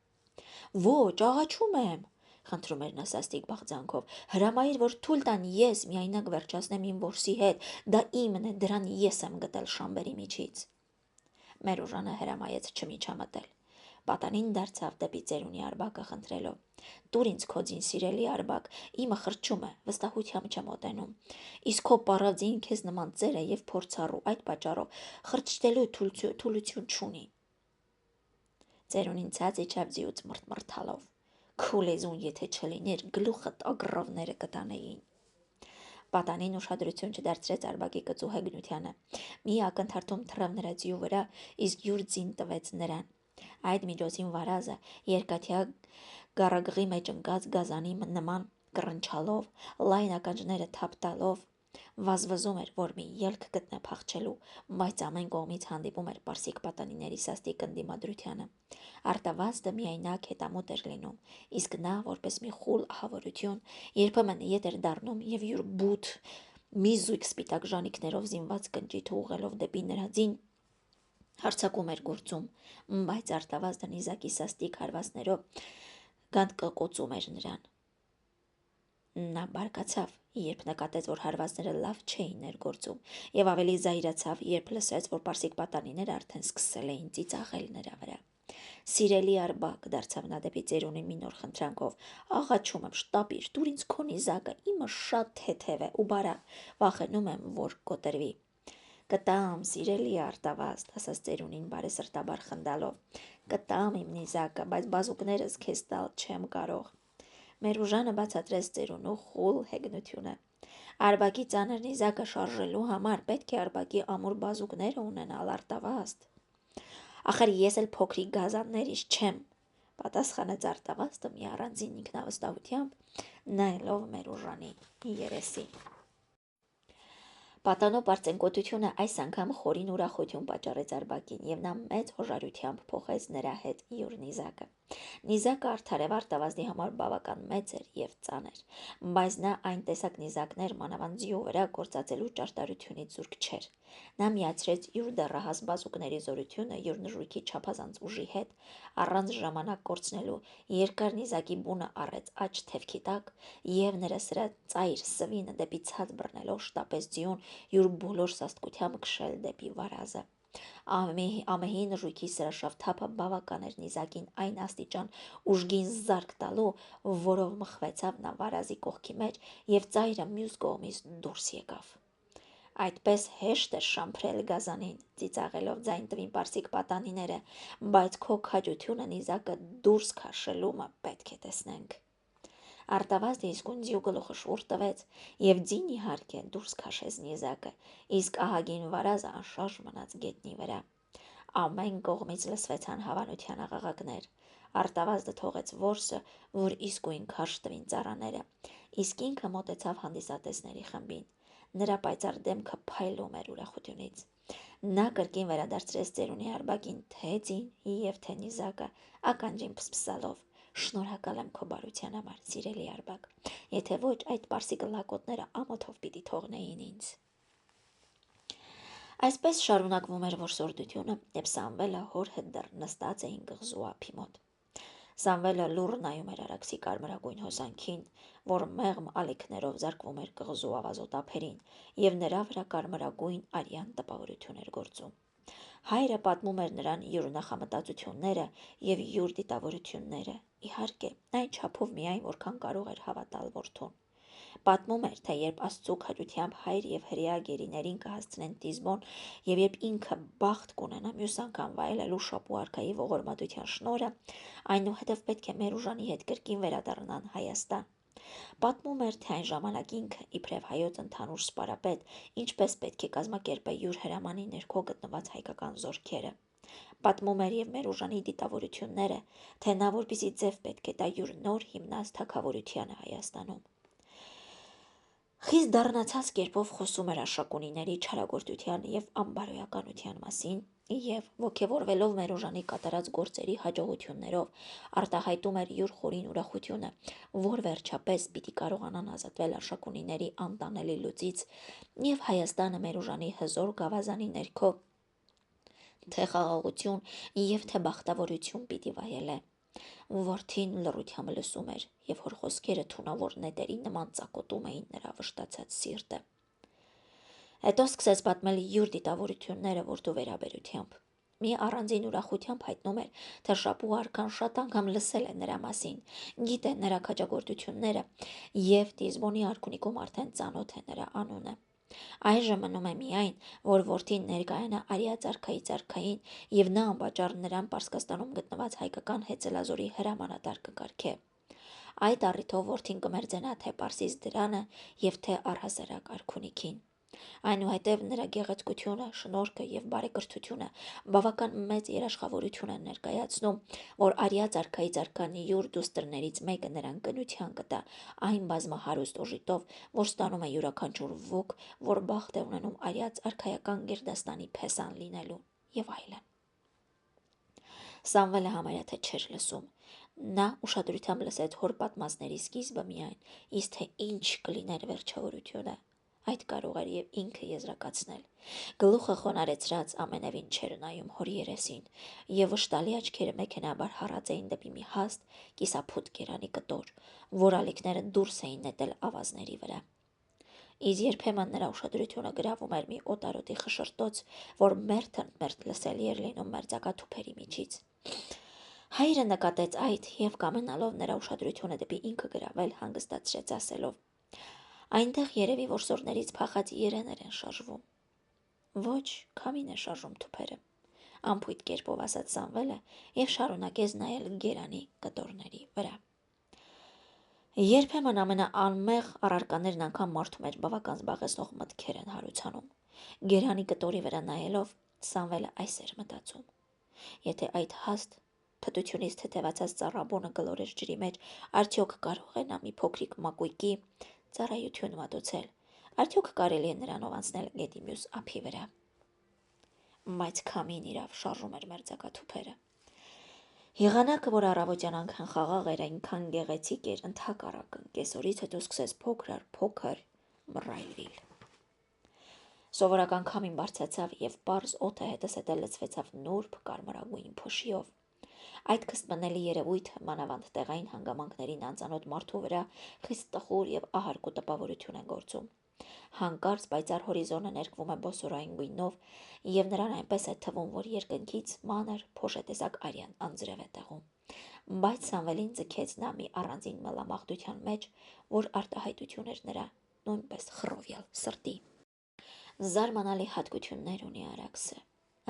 Ոչ, աղաչում եմ, խնդրում էր նա սաստիկ բաղձանքով, հրամայիր, որ թույլ տան ես միայնակ վերջացնեմ իմ որսի հետ, դա իմն է, դրան ես եմ գտել շամբերի միջից։ Մերուժանը հրամայեց չմիջամտել։ Պատանին դարձավ դեպի ծերունի արբակը խնդրելով. Տուր ինձ քո ձին սիրելի արբակ, իմը խրճում է, վստահությամբ չեմ մոտենում։ Իսկ քո պարավ ձին քեզ նման ծեր է եւ փորձառու, այդ պատճառով խրճտելու թուլություն չունի։ Ծերունին ցած իջավ ձիուց մռթմռթալով։ Քո լեզուն եթե չլիներ, գլուխդ ագրավները կտանեին։ Պատանին ուշադրություն չդարձրեց արբակի կծու հեգնությանը։ Մի ակնթարթում թռավ նրա ձիու վրա, իսկ յուր ձին տվեց նրան։ Այդ միջոցին վարազը երկաթյա գարագղի մեջ ընկած գազանի նման կռնչալով, լայն ականջները թափ տալով, Վազվզում էր, որ մի ելք գտնե փախչելու, բայց ամեն կողմից հանդիպում էր պարսիկ պատանիների սաստիկ ընդդիմադրությանը։ Արտավազդը միայնակ հետամուտ էր լինում, իսկ նա, որպես մի խուլ ահավորություն, երբեմն ետ էր դառնում եւ յուր բութ մի զույգ սպիտակ ժանիքներով զինված կնճիթը ուղղելով դեպի նրա ձին, հարձակում էր գործում, բայց արտավազդը նիզակի սաստիկ հարվածներով գանդ կկոծում էր նրան։ Նա բարկացավ, երբ նկատեց, որ հարվածները լավ չէին ներգործում, եւ ավելի զայրացավ, երբ լսեց, որ պարսիկ պատանիները արդեն սկսել էին ծիծաղել նրա վրա։ Սիրելի արբակ, դարձավ նա դեպի ծերունին մի նոր խնդրանքով, աղաչում եմ, շտապիր, դուր ինձ քո նիզակը, իմը շատ թեթև է ու բարակ, վախենում եմ, որ կոտրվի։ Կտամ, սիրելի արտավազդ, ասաց ծերունին բարեսրտաբար խնդալով, կտամ իմ նիզակը, բայց բազուկներս քեզ տալ չեմ կարող։ Մերուժանը բացատրեց ծերունու խուլ հեգնությունը։ Արբակի ծանր նիզակը շարժելու համար պետք է արբակի ամուր բազուկները ունենալ, արտավազդ։ Ախր ես էլ փոքրիկ գազաններից չեմ, պատասխանեց արտավազդը մի առանձին ինքնավստահությամբ, նայելով Մերուժանի երեսին։ Պատանո պարծենկոտությունը այս անգամ խորին ուրախություն պատճառեց արբակին, եւ նա մեծ հոժարությամբ փոխեց նրա հետ յուր նիզակը։ Նիզակը արդարև արտավազդի համար բավական մեծ էր եւ ծանր, բայց նա այն տեսակ նիզակներ մանավանդ ձիու վրա գործածելու ճարտարությունից զուրկ չէր։ Նա միացրեց յուր դեռահաս բազուկների զորությունը յուր նժույգի չափազանց ուժի հետ, առանց ժամանակ կորցնելու, երկար նիզակի բունը առեց աջ թևքի տակ եւ նրա սրա ծայր սվինը դեպի ցած բռնելով շտապեց ձիուն յուր բոլոր սաստկությամբ քշել դեպի վարազը։ Ամեհի նժույգի սրաշավ թափը բավական էր նիզակին այն աստիճան ուժգին զարկ տալու, որով մխվեցավ նա վարազի կողքի մեջ եւ ծայրը մյուս կողմից դուրս եկավ։ Այդպես հեշտ էր շամփրել գազանին, ծիծաղելով ձայն տվին պարսիկ պատանիները, բայց քո քաջությունը նիզակը դուրս քաշելումը պետք է տեսնենք։ Արտավազդը իսկույն ձիու գլուխը շուռ տվեց եւ ձին իհարկե դուրս քաշեց նիզակը, իսկ ահագին վարազը անշարժ մնաց գետնի վրա։ Ամեն կողմից լսվեցան հավանության աղաղակներ։ Արտավազդը թողեց որսը, որ իսկույն քաշ տվին ծառաները, իսկ ինքը մոտեցավ հանդիսատեսների խմբին։ Նրա պայծառ դեմքը փայլում էր ուրախությունից։ Նա կրկին վերադարձրեց ծերունի արբակին թե ձին եւ թե նիզակը, ականջին փսփսալով։ Շնորհակալ եմ քո բարության համար, սիրելի արբակ։ Եթե ոչ, այդ պարսիկ լակոտները ամոթով պիտի թողնեին ինձ։ Այսպես շարունակվում էր որսորդությունը, երբ Սամվելը հոր հետ դեռ նստած էին կղզու ափի մոտ։ Սամվելը լուռ նայում էր Արաքսի կարմրագույն հոսանքին, որ մեղմ ալիքներով զարկվում էր կղզու ավազոտ ափերին, եւ նրա վրա կարմրագույն արյան տպավորություն էր գործում։ Հայրը պատմում էր նրան յուր նախամտածությունները եւ յուր դիտավորությունները, իհարկե, այն չափով միայն, որքան կարող էր հավատալ որդուն։ Պատմում էր, թե երբ Աստծու քաջությամբ հայր եւ հրեա գերիներին կհասցնեն Տիզբոն եւ երբ ինքը բախտ կունենա մյուս անգամ վայելելու Շապու արքայի ողորմատության շնորհը, այնուհետև պետք է Մերուժանի հետ կրկին վերադառնան Հայաստան։ Պատմում էր, թե այն ժամանակ ինքը, իբրև հայոց ընդհանուր սպարապետ, ինչպես պետք է կազմակերպե յուր հրամանի ներքո գտնված հայկական զորքերը։ Պատմում էր եւ Մերուժանի դիտավորությունները, թե նա որպիսի ձև պետք է տա յուր նոր հիմնած թագավորությանը Հայաստանում։ Խիստ դառնացած կերպով խոսում էր աշակունիների չարագործության եւ անբարոյականության մասին եւ ոգևորվելով Մերուժանի կատարած գործերի հաջողություններով արտահայտում էր յուր խորին ուրախությունը, որ վերջապես պիտի կարողանան ազատվել աշակունիների անտանելի լուծից եւ Հայաստանը Մերուժանի հզոր գավազանի ներքո թե խաղաղություն եւ թե բախտավորություն պիտի վայելե։ Որդին լռությամբ լսում էր, եւ հոր խոսքերը թունավոր նետերի նման ծակոտում էին նրա վշտացած սիրտը։ Հետո սկսեց պատմել յուր դիտավորությունները որդու վերաբերությամբ։ Մի առանձին ուրախությամբ հայտնում էր, թե Շապու արքան շատ անգամ լսել է նրա մասին, գիտե նրա քաջագործությունները եւ Տիզբոնի արքունիքում արդեն ծանոթ է նրա անունը։ Այժմ մնում է միայն, որ որդին ներկայանա Արիած արքայի արքային եւ նա անպատճառ նրան Պարսկաստանում գտնված հայկական հեծելազորի հրամանատար կկարգե։ Այդ առիթով որդին կմերձենա թե Պարսից դրանը եւ թե առհասարակ արքունիքին։ Այնուհետև նրա գեղեցկությունը, շնորհքը և բարեկրթությունը բավական մեծ երաշխավորություն են ներկայացնում, որ արիած արքայից արքան յուր դուստրներից մեկը նրան կնության կտա այն բազմահարուստ օժիտով, որ ստանում է յուրաքանչյուր ոք, որ բախտ է ունենում արիած արքայական գերդաստանի փեսան լինելու և այլն։ Սամվելը համարյա թե չէր լսում։ Նա ուշադրությամբ լսեց հոր պատմածների սկիզբը միայն, իսկ թե ինչ կլիներ վերջավորությունը, այդ կարող էր և ինքը եզրակացնել։ Գլուխը խոնարեցրած ամենևին չէր նայում հորի երեսին, և վշտալի աչքերը մեքենայաբար հառած էին դեպի մի հաստ, կիսափոթ կերանի կտոր, որ ալիքները դուրս էին նետել ավազների վրա։ Իսկ երբեմն նրա ուշադրությունը գրավում էր մի օտարոտի խշշտոց, որ մերթ-մերթ լսելի էր լինում մերձակա միջից։ Հայրը նկատեց այդ և կամենալով նրա ուշադրությունը դեպի ինքը գրավել, հանգստացրեց ասելով. «Այնտեղ երևի որ սորներից փախած երեներ են շարժվում»։ «Ոչ, քամին է շարժում թուփերը», անփույթ կերպով ասաց Սամվելը և շարունակեց նայել գերանի կտորների վրա։ Երբեմն ամենաանմեղ առարկաներն անգամ մարդու մեջ բավական զբաղեցնող մտքեր են հարուցանում։ Գերանի կտորի վրա նայելով Սամվելը այս էր մտածում. եթե այդ հաստ փտությունից թեթևացած ծառաբոնը գլորեր ջրի մեջ, արդյոք կարող է նա մի փոքրիկ մակույկի ծառայություն մատուցել, արդյոք կարելի է նրանով անցնել գետի մյուս ափի վրա։ Բայց քամին իրավ շարժում էր մերձակաթուփերը։ Եղանակը, որ առավոտյան անգամ խաղաղ էր, այնքան գեղեցիկ էր, ընդհակառակը կեսօրից հետո սկսեց փոքր մռայլվել։ Սովորական քամին բարձրացավ և պարզ օդը հետզհետե լցվեցավ նուրբ կարմրագույն փոշիով։ Այդ կսպնելի երևույթը մանավանդ տեղային հանգամանքներին անծանոթ մարդու վրա խիստ տխուր և ահարկու տպավորություն է գործում։ Հանկարծ պայծառ հորիզոնը ներկվում է բոսորային գույնով, և նրան այնպես է թվում, որ երկնքից մանր փոշետեսակ արյան անձրև է տեղում։ Բայց Սամվելին ձգեց նա մի առանձին մելամաղձության մեջ, որ արտահայտություն էր նրա նույնպես խռովյալ սրտի։ «Զարմանալի հատկություններ ունի Արաքսը»,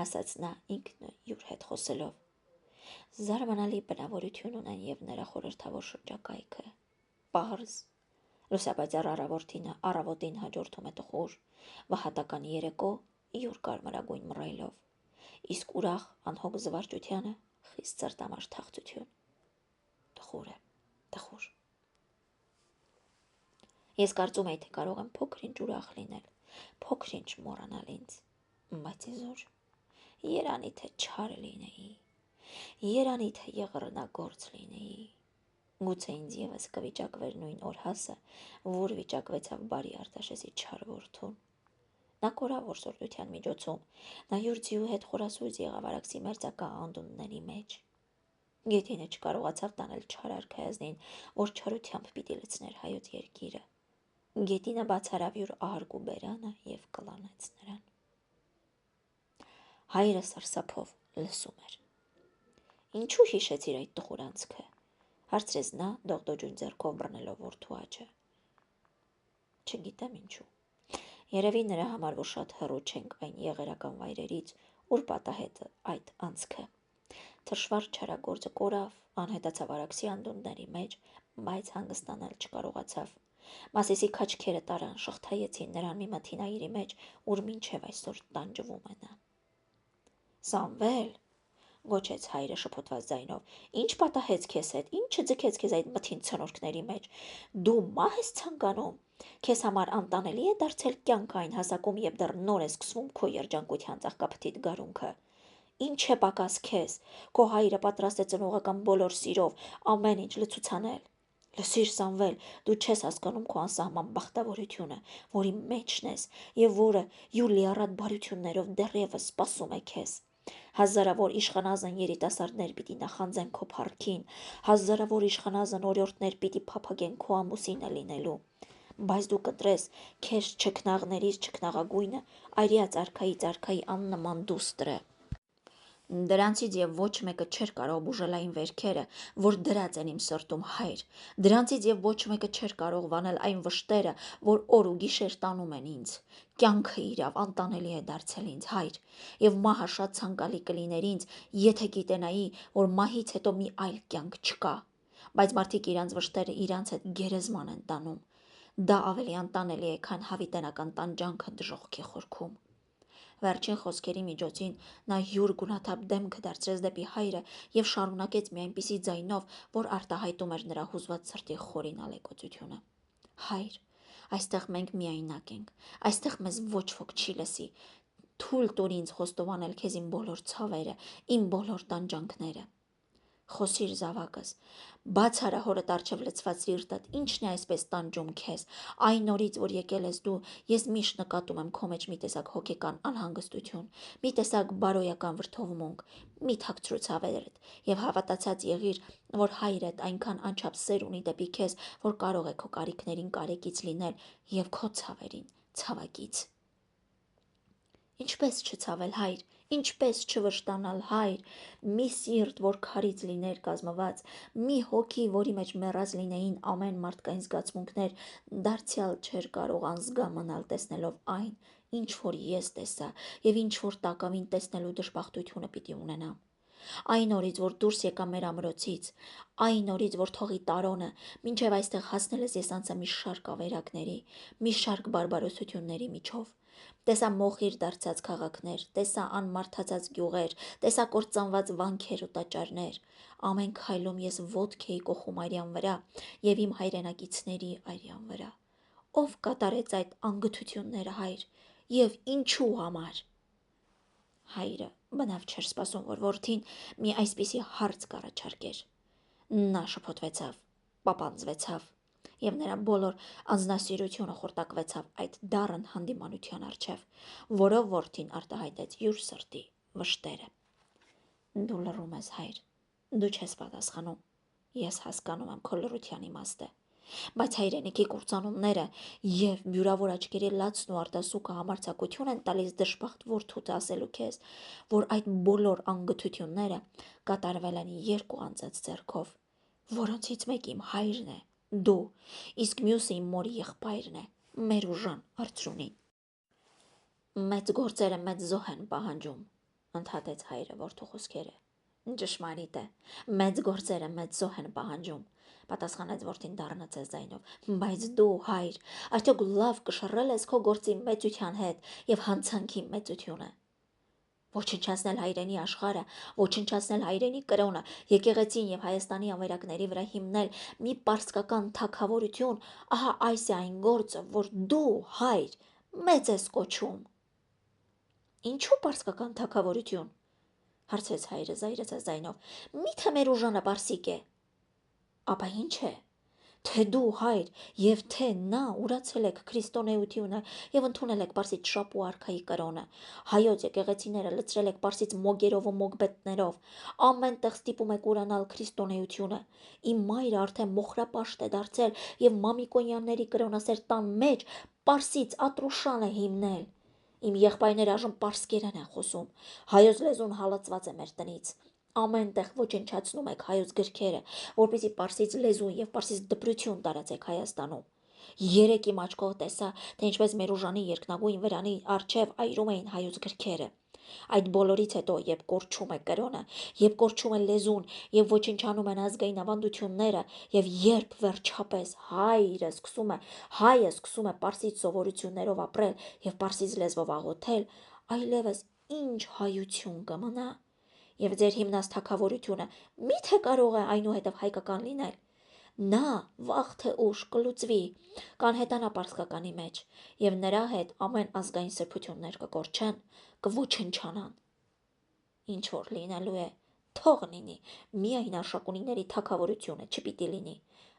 ասաց նա ինքն յուր հետ խոսելով։ «Զարմանալի բնավորություն ունեն և նրա խորհրդավոր շրջակայքը։ Պարզ, լուսապայծառ առավոտին հաջորդում է տխուր, վհատական երեկո յուր կարմրագույն մռայլով, իսկ ուրախ անհոգ զվարճությանը խիստ սրտամաշ թախծություն։ Տխուր է, տխուր։ Ես կարծում էի, թե կարող եմ փոքր-ինչ ուրախ լինել, փոքր-ինչ մոռանալ ինձ, բայց իզուր երանի թե չար լինեի, երանի թե եղեռնագործ լինեի։ Գուցե ինձ ևս կվիճակվեր նույն օրհասը, որ վիճակվեցավ բարի Արտաշեսի չար որդուն։ Նա կորավ որսորդության միջոցում, նա յուր ձիու հետ խորասույզ եղավ Արաքսի մերձակա անդունդների մեջ։ Գետինը չկարողացավ տանել չար արքայազնին, որ չարությամբ պիտի լցներ հայոց երկիրը։ Գետինը բացարավ յուր ահարկու բերանը և կլանեց նրան։ Հայրը սարսափով լսում էր։ «Ինչու հիշեցիր այդ տխուր անցքը», հարցրեց նա դողդոջուն ձեռքով բռնելով որդու աջը։ Չգիտեմ ինչու։ Երևի նրա համար, որ շատ հեռու չենք այն եղերական վայրերից, ուր պատահեց այդ անցքը։ Թշվառ չարագործը կորավ, անհետացավ Արաքսի անդունդների մեջ, բայց հանգստանալ չկարողացավ։ Մասիսի քաչքերը տարան, շղթայեցին նրան մի մթինայիրի մեջ, ուր մինչև այսօր տանջվում է նա։ «Սամվել», գոչեց հայրը շփոթված ձայնով, «ինչ պատահեց քեզ հետ, ինչը ձգեց քեզ այդ մթին ցնորքների մեջ, դու մահ ես ցանկանում, քեզ համար անտանելի է դարձել կյանքը այն հասակում, երբ դեռ նոր է սկսվում քո երջանկության ծաղկափթիթ գարունքը։ Ինչ է պակաս քեզ, քո հայրը պատրաստ է ծնողական բոլոր սիրով ամեն ինչ լցուցանել։ Լսիր, Սամվել, դու չես հասկանում քո անսահման բախտավորությունը, որի մեջն ես և որը յուր լիառատ բարություններով դեռևս սպասում է քեզ։ Հազարավոր իշխանազն երիտասարդներ պիտի նախանձեն քո փառքին, հազարավոր իշխանազն օրիորդներ պիտի փափագեն քո ամուսինը լինելու։ Բայց դու կտրես քեզ չքնաղներից չքնաղագույնը, այրիած արքայից արքայի աննման դուստրը։ Դրանցից և ոչ մեկը չէր կարող բուժել այն վերքերը, որ դրած են իմ սրտում, հայր։ Դրանցից և ոչ մեկը չէր կարող վանել այն վշտերը, որ օր ու գիշեր տանում են ինձ։ Կյանքը իրավ անտանելի է դարձել ինձ, հայր, և մահը շատ ցանկալի կլիներ ինձ, եթե գիտենայի, որ մահից հետո մի այլ կյանք չկա։ Բայց մարդիկ իրանց վշտերը իրանց հետ գերեզման են տանում։ Դա ավելի անտանելի է, քան հավիտենական տանջանքը դժոխքի խորքում։ Վերջին խոսքերի միջոցին նա յուր գունաթափ դեմքը դարձրեց դեպի հայրը և շարունակեց մի այնպիսի ձայնով, որ արտահայտում էր նրա հուզված սրտի խորին ալեկոծությունը. Հայր, այստեղ մենք միայնակ ենք, այստեղ մեզ ոչ ոք չի լսի, թույլ տուր ինձ խոստովանել քեզ իմ բոլոր ցավերը, իմ բոլոր տանջանքները։ Խոսիր զավակս, բաց արա հորդ առջև լցված սիրտդ, ինչն է այսպես տանջում քեզ, այն օրից, որ եկել ես դու, ես միշտ նկատում եմ քո մեջ մի տեսակ հոգեկան անհանգստություն, մի տեսակ բարոյական վրդովմունք, մի թաքցրու ցավերդ և հավատացած եղիր, որ հայրդ այնքան անչափ սեր ունի դեպի քեզ, որ կարող է քո կարիքներին կարեկից լինել և քո ցավերին ցավակից։ Ինչպես չցավել, հայր, ինչպես չվշտանալ, հայր, մի սիրտ, որ քարից լիներ կազմված, մի հոգի, որի մեջ մեռած լինեին ամեն մարդկային զգացմունքներ, դարձյալ չէր կարող անզգա մնալ տեսնելով այն, ինչ որ ես տեսա և ինչ որ տակավին տեսնելու դժբախտությունը պիտի ունենամ։ Այն օրից, որ դուրս եկա մեր ամրոցից, այն օրից, որ թողի տարոնը, մինչև այստեղ հասնել ես, ես անցա մի շարք ավերակների, մի շարք բարբարոսությունների միջով։ Տեսա մոխիր դարձած քաղաքներ, տեսա անմարդացած գյուղեր, տեսա կործանված վանքեր ու տաճարներ։ Ամեն քայլում ես ոտք էի կոխում արյան վրա և իմ հայրենակիցների արյան վրա։ Ով կատարեց այդ անգթությունները, հայր, և ինչու համար։ Հայրը բնավ չէր սպասում, որ որդին մի այսպիսի հարց կառաջարկեր։ Նա շփոթվեցավ, պապանձվեցավ, և նրա բոլոր անձնասիրությունը խորտակվեցավ այդ դառն հանդիմանության առջև, որով որդին արտահայտեց յուր սրտի վշտերը։ Դու լռում ես, հայր, դու չես պատասխանում, ես հասկանում եմ քո լռության իմաստը, բայց հայրենիքի կործանումները և բյուրավոր աչքերի լացն ու արտասուքը համարձակություն են տալիս դժբախտ որդուդ ասելու քեզ, որ այդ բոլոր անգթությունները կատարվել են երկու անձած ձեռքով, որոնցից մեկը իմ հայրն է, դու, իսկ մյուսը իմ մորի եղբայրն է, մեր ուժան արծրունին։ Մեծ գործերը մեծ զոհ են պահանջում, ընդհատեց հայրը որդու խոսքերը։ Ճշմարիտ է, մեծ գործերը մեծ զոհ են պահանջում, պատասխանեց որդին դառնացած ձայնով, բայց դու, հայր, արդյոք լավ կշռել ես քո գործի մեծության հետ և հանցանքի մեծությունը։ Ոչնչացնել հայրենի աշխարհը, ոչնչացնել հայրենի կրոնը, եկեղեցին և Հայաստանի ավերակների վրա հիմնել մի պարսկական թագավորություն, ահա այս է այն գործը, որ դու, հայր, մեծ ես կոչում։ Ինչու պարսկական թագավորություն, հարցրեց հայրը զայրացած ձայնով, միթե մեր ուժանը պարսիկ է։ Ապա ինչ է, թե դու, հայր, և թե նա ուրացել եք քրիստոնեությունը և ընդունել եք պարսից շապու արքայի կրոնը, հայոց եկեղեցիները լցրել եք պարսից մոգերով ու մոգբետներով, ամենտեղ ստիպում եք ուրանալ քրիստոնեությունը, իմ մայրը արդեն մոխրապաշտ է դարձել և Մամիկոնյանների կրոնասեր տան մեջ պարսից Ատրուշան է հիմնել։ Իմ եղբայրները այժմ պարսկերեն են խոսում, հայոց լեզուն հալածված է մեր տնից, ամենտեղ ոչնչացնում եք հայոց գրքերը, որպեսզի պարսից լեզու և պարսից դպրություն տարածեք Հայաստանում։ Երեկ իմ աչքով տեսա, թե ինչպես մեր ուժանի երկնագույն վրանի առջև այրում էին հայոց գրքերը։ Այդ բոլորից հետո, երբ կորչում է կրոնը, երբ կորչում է լեզուն և ոչնչանում են ազգային ավանդությունները, և երբ վերջապես հայը սկսում է պարսից սովորություններով ապրել և պարսից լեզվով աղոթել, այլևս ինչ հայություն կմնա։ Եվ ձեր հիմնած թագավորությունը մի՞թե կարող է այնուհետև հայկական լինել։ Նա վաղ թե ուշ կլուծվի, կանհետանա պարսկականի մեջ, և նրա հետ ամեն ազգային սրբություններ կկորչեն, կոչնչանան։ Ինչ որ լինելու է, թող լինի, միայն Արշակունիների թագավորությունը չպիտի լինի,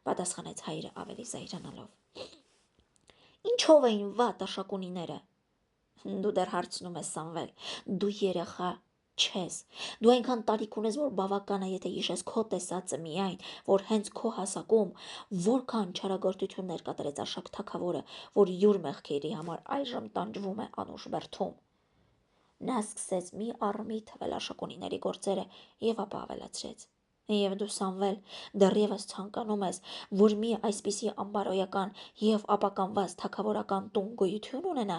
պատասխանեց հայրը ավելի զայրանալով։ Ինչով էին վատ Արշակունիները։ Դու դեռ հարցնում ես, Սամվել, դու երեխա չես, դու այնքան տարիք ունես, որ բավական է, եթե հիշես քո տեսածը միայն, որ հենց քո հասակում որքան չարագործություններ կատարեց Արշակ թագավորը, որ յուր մեղքերի համար այժմ տանջվում է անուշ բերդում։ Նա սկսեց մի առ մի թվել Արշակունիների գործերը և ապա ավելացրեց. Եվ դու, Սամվել, դեռևս ցանկանում ես, որ մի այսպիսի անբարոյական և ապականված թագավորական տուն գոյություն ունենա։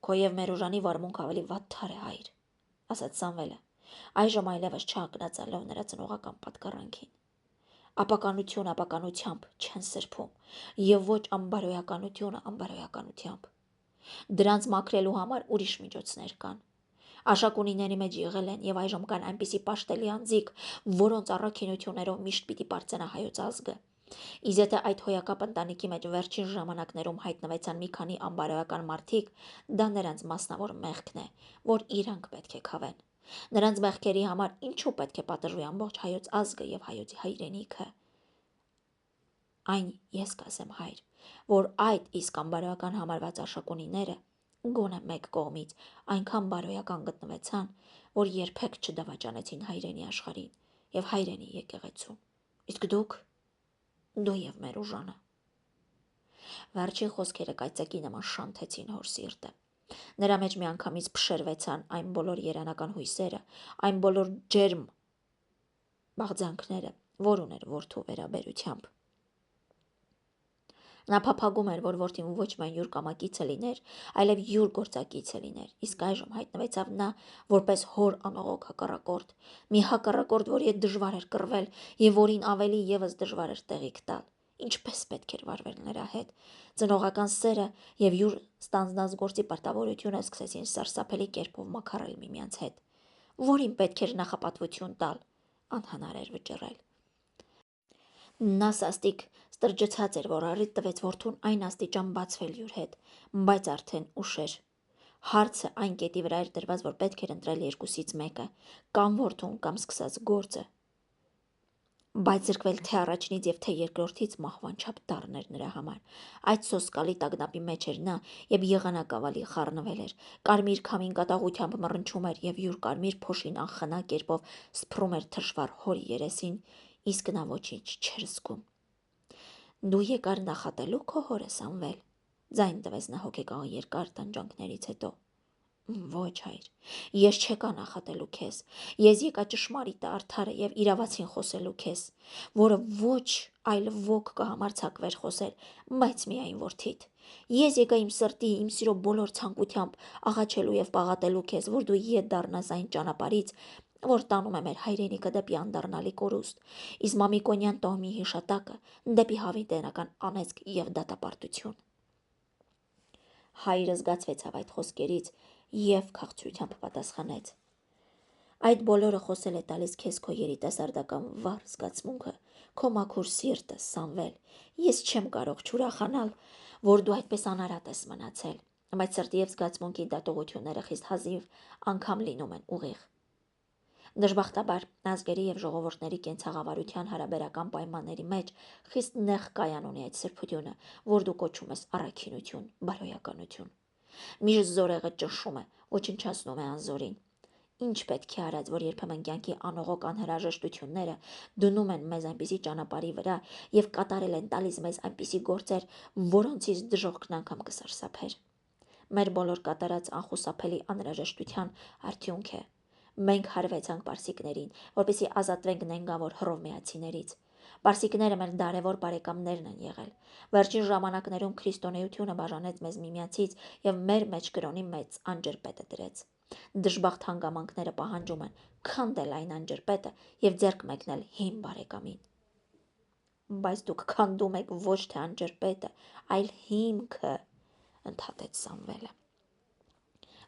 Քո և մեր ուժանի վարմունքը ավելի վատթար է, հայր, ասաց Սամվելը, այժմ այլևս չհագնացալով նրա ծնողական պատկառանքին։ Ապականություն ապականությամբ չեն սրբում, եւ ոչ անբարոյականությունը անբարոյականությամբ։ Դրանց մաքրելու համար ուրիշ միջոցներ կան։ Աշակունիների մեջ եղել են եւ այժմ կան այնպիսի պաշտելի անձիկ, որոնց առաքինություններով միշտ պիտի պարծենա հայոց ազգը։ Իսկ եթե այդ հոյակապ ընտանիքի մեջ վերջին ժամանակներում հայտնվեցան մի քանի անբարոյական մարդիկ, դա նրանց մասնավոր մեղքն է, որ իրանք պետք է քավեն։ Նրանց մեղքերի համար ինչու պետք է պատժվի ամբողջ հայոց ազգը եւ հայոց հայրենիքը։ Այն ես կասեմ հայր, որ այդ իսկ անբարոյական համարված աշակունիները գոնե մեկ կողմից այնքան բարոյական գտնվեցան, որ երբեք չդավաճանեցին հայրենի աշխարհին եւ հայրենի եկեղեցուն։ Իսկ դու եւ մեր ուժանը։ Վերջին խոսքերը կայծակի նման շանթեցին հոր սիրտը։ Նրա մեջ միանգամից փշրվեցան այն բոլոր երանական հույսերը, այն բոլոր ջերմ բաղձանքները, որ ուներ որդու վերաբերությամբ։ Նա փափագում էր, որ որդին ոչ միայն յուր կամակիցը լիներ, այլև յուր գործակիցը լիներ, իսկ այժմ հայտնվեցավ նա որպես հոր անողոք հակառակորդ, մի հակառակորդ, որի հետ դժվար էր կռվել եւ որին ավելի եւս դժվար էր տեղիք տալ։ Ինչպես պետք էր վարվել նրա հետ։ Ծնողական սերը եւ յուր ստանձնած գործի պարտավորությունը սկսեցին սարսափելի կերպով մաքարել միմյանց հետ։ Որին պետք էր նախապատվություն տալ, անհնար էր վճռել։ Նա սաստիկ ստրջցած էր, որ առիթ տվեց որդուն այն աստիճան բացվել յուր հետ, բայց արդեն ուշ էր։ Հարցը այն կետի վրա էր դրված, որ պետք էր ընտրել երկուսից մեկը, կամ որդուն, կամ սկսած գործը։ Բայց զրկվել թե առաջինից եւ թե երկրորդից մահվան չափ դառն էր նրա համար։ Այդ սոսկալի տագնապի մեջ էր նա, եւ եղանակավալի խառնվել էր, կարմիր քամին կատաղությամբ մռնչում էր եւ յուր կարմիր փոշին անխնա կերպով սփռում էր թշվառ հորի երեսին, իսկ նա ոչինչ չէր զգում։ Դու եկար նախատելու քո հորը, Սամվել, ձայն տվեց նա հոգեկան երկար տանջանքներից հետո։ Ոչ հայր, ես չեկա նախատելու քեզ, ես եկա ճշմարիտը արդարը եւ իրավացին խոսելու քեզ, որը ոչ այլ ոք կհամարձակվեր խոսել, բայց միայն որդիդ։ Ես եկա իմ սրտի, իմ սիրո բոլոր ցանկությամբ աղաչելու եւ պաղատելու քեզ, որ դու ետ դառնաս այն ճանապարհից, որ տանում է մեր հայրենիքը դեպի անդառնալի կորուստ, իսկ Մամիկոնյան տոհմի հիշատակը դեպի հավիտենական անեծք եւ դատապարտություն։ Հայրը զգացվեցավ այդ խոսքերից եւ քաղցրությամբ պատասխանեց. Այդ բոլորը խոսել է տալիս քեզ քո երիտասարդական վառ զգացմունքը, քո մաքուր սիրտը, Սամվել։ Ես չեմ կարող չուրախանալ, որ դու այդպես անարատ ես մնացել, բայց սրտի եւ զգացմունքի դատողությունները խիստ հազիվ անգամ լինում են ուղիղ։ Դժբախտաբար ազգերի եւ ժողովուրդների կենցաղավարության հարաբերական պայմանների մեջ խիստ նեղ կայան ունի այդ սրբությունը, որ դու կոչում ես առաքինություն, բարոյականություն։ Միշտ զորեղը ճնշում է, ոչնչացնում է անզորին։ Ինչ պետք է արած, որ երբեմն կյանքի անողոք անհրաժեշտությունները դնում են մեզ այնպիսի ճանապարհի վրա եւ կատարել են տալիս մեզ այնպիսի գործեր, որոնցից դժոխքն անգամ կսարսափեր։ Մեր բոլոր կատարած անխուսափելի անհրաժեշտության արդյունք է։ Մենք հարվեցանք պարսիկներին, որպեսզի ազատվենք նենգավոր հռովմեացիներից։ Պարսիկները մեր դարևոր բարեկամներն են եղել։ Վերջին ժամանակներում քրիստոնեությունը բաժանեց մեզ միմյանցից եւ մեր մեջ կրոնի մեծ անջրպետը դրեց։ Դժբախտ հանգամանքները պահանջում են քանդել այն անջրպետը եւ ձեռք մեկնել հին բարեկամին։ Բայց դուք քանդում եք ոչ թե անջրպետը, այլ հիմքը, ընդհատեց Սամվելը։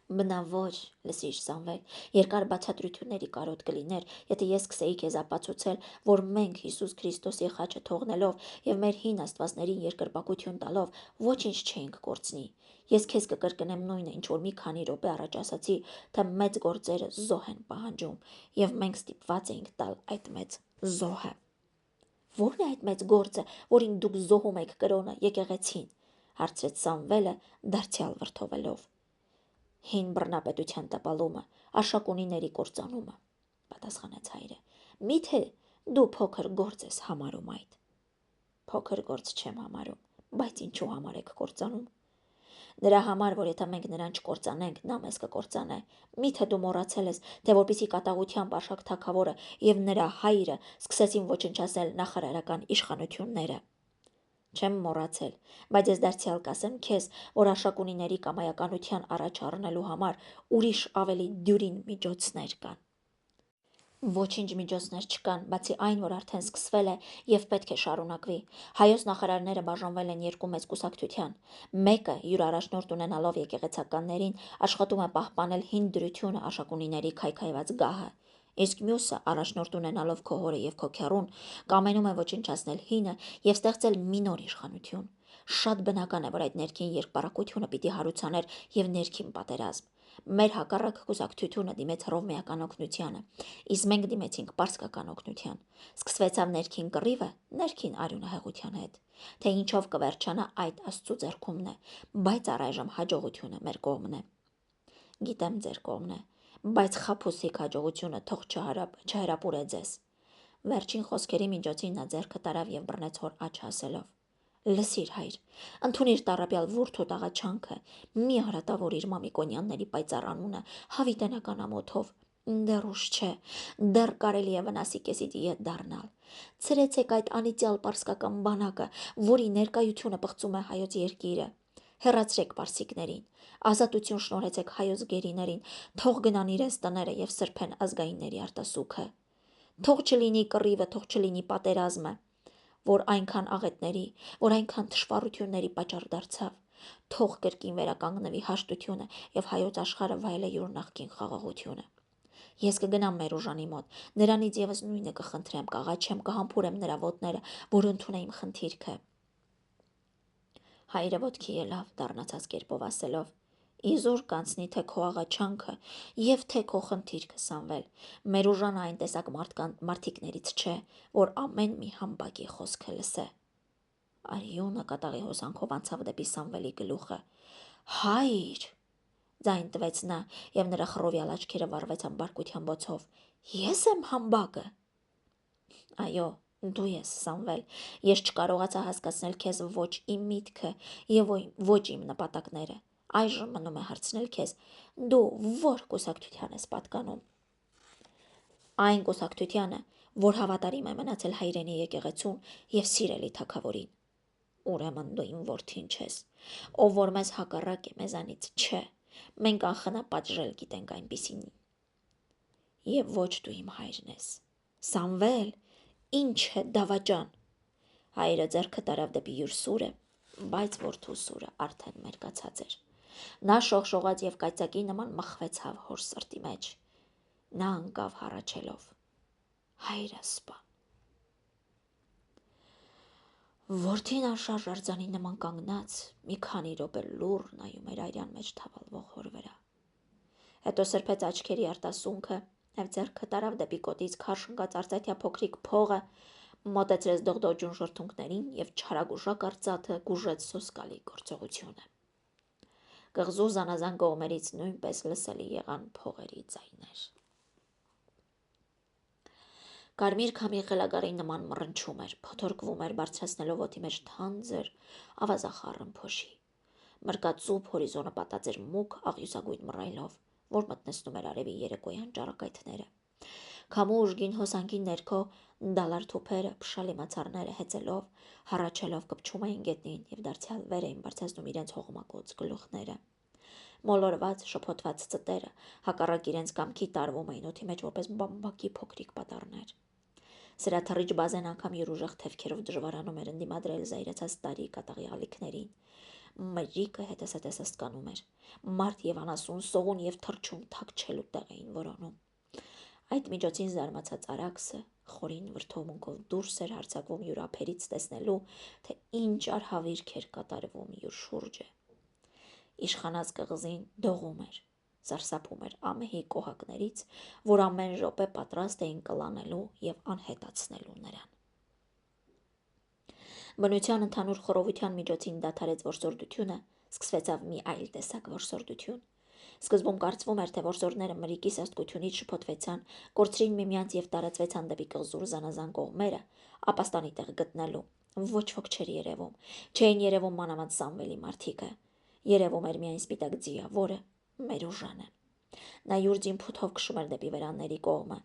Բնավոր, լսիր Սամվել, երկար բացատրությունների կարոտ կլիներ, եթե ես սկսեի քեզ ապացուցել, որ մենք Հիսուս Քրիստոսի խաչը թողնելով եւ մեր հին աստվածներին երկրպագություն տալով ոչինչ չէինք կորցնի։ Ես քեզ կկրկնեմ նույնը, ինչ որ մի քանի րոպե առաջ ասացի, թե մեծ գործերը զոհ են պահանջում, եւ մենք ստիպված էինք տալ այդ մեծ զոհը։ Ո՞րն է այդ մեծ գործը, որին դուք զոհում եք կրոնը, եկեղեցին, հարցրեց Սամվելը, դարձյալ վրդովելով։ Հին բռնապետության տպալումը, աշակունիների կործանումը, պատասխանեց հայրը։ Միթե դու փոքր գործ ես համարում այդ։ Փոքր գործ չեմ համարում, բայց ինչու համար եք կործանում։ Նրա համար, որ եթե մենք նրան չկործանենք, նա մեզ կկործանե։ Միթե դու մոռացել ես, թե որպեսի կատաղությամբ Արշակ թագավորը եւ նրա հայրը սկսեցին ոչնչացնել նախարարական իշխանությունները։ Չեմ մոռացել, բայց ես դարձյալ կասեմ քեզ, որ աշակունիների կամայականության առաջ առնելու համար ուրիշ ավելի դյուրին միջոցներ կան։ Ոչինչ միջոցներ չկան, բացի այն, որ արդեն սկսվել է եւ պետք է շարունակվի։ Հայոց նախարարները բաժանվել են երկու մեծ կուսակցության։ Մեկը, յուր առաջնորդ ունենալով եկեղեցականներին, աշխատում է պահպանել հին դրությունը աշակունիների քայքայված գահը։ Իսկ մյուսը, առաջնորդ ունենալով քո հորը եւ քո քեռուն, կամենում է ոչնչացնել հինը եւ ստեղծել մի նոր իշխանություն։ Շատ բնական է, որ այդ ներքին երկպարակությունը պիտի հարուցաներ եւ ներքին պատերազմ։ Մեր հակառակ կուսակցությունը դիմեց հռովմեական օգնությանը, իսկ մենք դիմեցինք պարսկական օգնության։ Սկսվեցավ ներքին կռիվը ներքին արյունահեղության հետ։ Թե ինչով կվերջանա այդ Աստծո ձեռքումն է, բայց առայժմ հաջողությունը մեր կողմն է։ Գիտեմ ձեր կողմն է, բայց խաբուսիկ հաջողությունը թող չհրապուրե ձեզ։ Վերջին խոսքերի միջոցին նա ձեռքը տարավ եւ բռնեց հոր աչը ասելով. Լսիր, հայր, ընդունիր տառապյալ ворթու տաղաչանքը, մի հրատավորիր Մամիկոնյանների պայծառ անունը հավիտենական ամոթով։ Դեռ ուշ չէ, դեռ կարելի է վնասի կեսից ետ դառնալ։ Ցրեցեք այդ անիծյալ պարսկական բանակը, որի ներկայությունը պղծում է հայոց երկիրը։ Հեռացրեք պարսիկներին, ազատություն շնորհեցեք հայոց գերիներին, թող գնան իրենց տները եւ սրբեն ազգայինների արտասուքը։ Թող չլինի կռիվը, թող չլինի պատերազմը, որ այնքան աղետների, որ այնքան թշվառությունների պատճառ դարձավ։ Թող կրկին վերականգնվի հաշտությունը եւ հայոց աշխարհը վայելե յուր նախկին խաղաղությունը։ Ես կգնամ մեր ուժանի մոտ, նրանից եւս նույնը կխնդրեմ, կաղաչեմ, կհամբուրեմ նրա ոտները, որ ընդունե իմ խնդիրքը։ Հայրը ոտքի ելավ, դառնացած կերպով ասելով. Իզուր կանցնի թե քո աղաչանքը եւ թե քո խնդիրքը Սամվել։ Մեր ուժանը այն տեսակ մարդիկներից չէ, որ ամեն մի համբակի խոսքը լսե։ Արյունը կատաղի հոսանքով անցավ դեպի Սամվելի գլուխը։ Հայր, ձայն տվեց նա, եւ նրա խռովյալ աչքերը վառվեցան բարկության բոցով։ Ես եմ համբակը։ Այո, դու ես, Սամվել։ Ես չկարողացա հասկացնել քեզ ոչ իմ միտքը եւ ոչ իմ նպատակները։ Այժմ մնում է հարցնել քեզ. դու ո՞ր կուսակցության ես պատկանում։ Այն կուսակցությանը, որ հավատարիմ է մնացել հայրենի եկեղեցուն եւ սիրելի թագավորին։ Ուրեմն դու իմ որդին չես, ով որ մեզ հակառակ է, մեզանից չէ։ Մենք անխնապատժել գիտենք այնպիսին։ Եվ ոչ դու իմ հայրն ես։ Սամվել, ինչ է դավաճան։ Հայրը ձեռքը տարավ դեպի յուր սուրը, բայց որդու սուրը արդեն մերկացած էր։ Նա շողշողաց եւ կայծակի նման մխվեցավ հոր սրտի մեջ։ Նա անկավ հառաչելով. Հայրս սպան։ Որդին անշարժ արձանի նման կանգնած մի քանի րոպե լուռ նայում էր այրան մեջ թավալվող հոր վրա։ Հետո սրբեց աչքերի արտասունքը եւ ձեռքը տարավ դեպի կոտից քարշ ընկած արծաթյա փոքրիկ փողը, մոտեցրեց դողդոջուն ժրթունքներին եւ չարագուշակ արծաթը գուժեց սոսկալի գործողությունը։ Կղզու զանազան կողմերից նույնպես լսելի եղան փողերի ձայներ։ Կարմիր քամի խելագարի նման մռնչում էր, փոթորկվում էր, բարձրացնելով օդի մեջ թանձր, ավազախառն փոշի։ Մրկածուփ հորիզոնը պատած էր մուգ աղյուսագույն մռայլով, որ մտնեցնում էր արևի երեկոյան ճառագայթները։ Քամու ուժգին հոսանքի ներքո դալար թուփերը, փշալի մացառները հեծելով, հառաչելով կպչում էին գետնին եւ դարձյալ վեր էին բարձրացնում իրենց հողմակոծ գլուխները։ Մոլորված, շփոթված ծտերը հակառակ իրենց կամքի տարվում էին օդի մեջ որպես բամբակի փոքրիկ պատառներ։ Սրաթռիչ բազեն անգամ յուր ուժեղ թևքերով դժվարանում էր ընդդիմադրել զայրացած տարի կատաղի ալիքներին։ Մրրիկը հետզհետե սսկանում էր։ Մարդ եւ անասուն, սողուն եւ թռչուն թաքչելու տեղ էին որոնում։ Այդ միջոցին զարմացած Արաքսը խորին վրդովմունքով դուրս էր հարձակվում յուր ափերից տեսնելու, թե ինչ արհավիրք էր կատարվում յուր շուրջը։ Իշխանած կղզին դողում էր, սարսափում էր ամեհի կոհակներից, որ ամեն րոպե պատրաստ էին կլանելու եւ անհետացնելու նրան։ Բնության ընդհանուր խռովության միջոցին դադարեց որսորդությունը, սկսվեցավ մի այլ տեսակ որսորդություն։ Սկզբում կարծվում էր, թե որսորդները մրրիկի սաստկությունից շփոթվեցան, կորցրին միմյանց եւ տարածվեցան դեպի կղզուր զանազան կողմերը, ապաստանի տեղ գտնելու։ Ոչ ոք չէր երևում, չէին երևում մանավանդ Սամվելի մարդիկը։ Երևում էր միայն սպիտակ ձիավորը, մեր ուժանը։ Նա յուր ձինփութով քշում էր դեպի վրանների կողմը։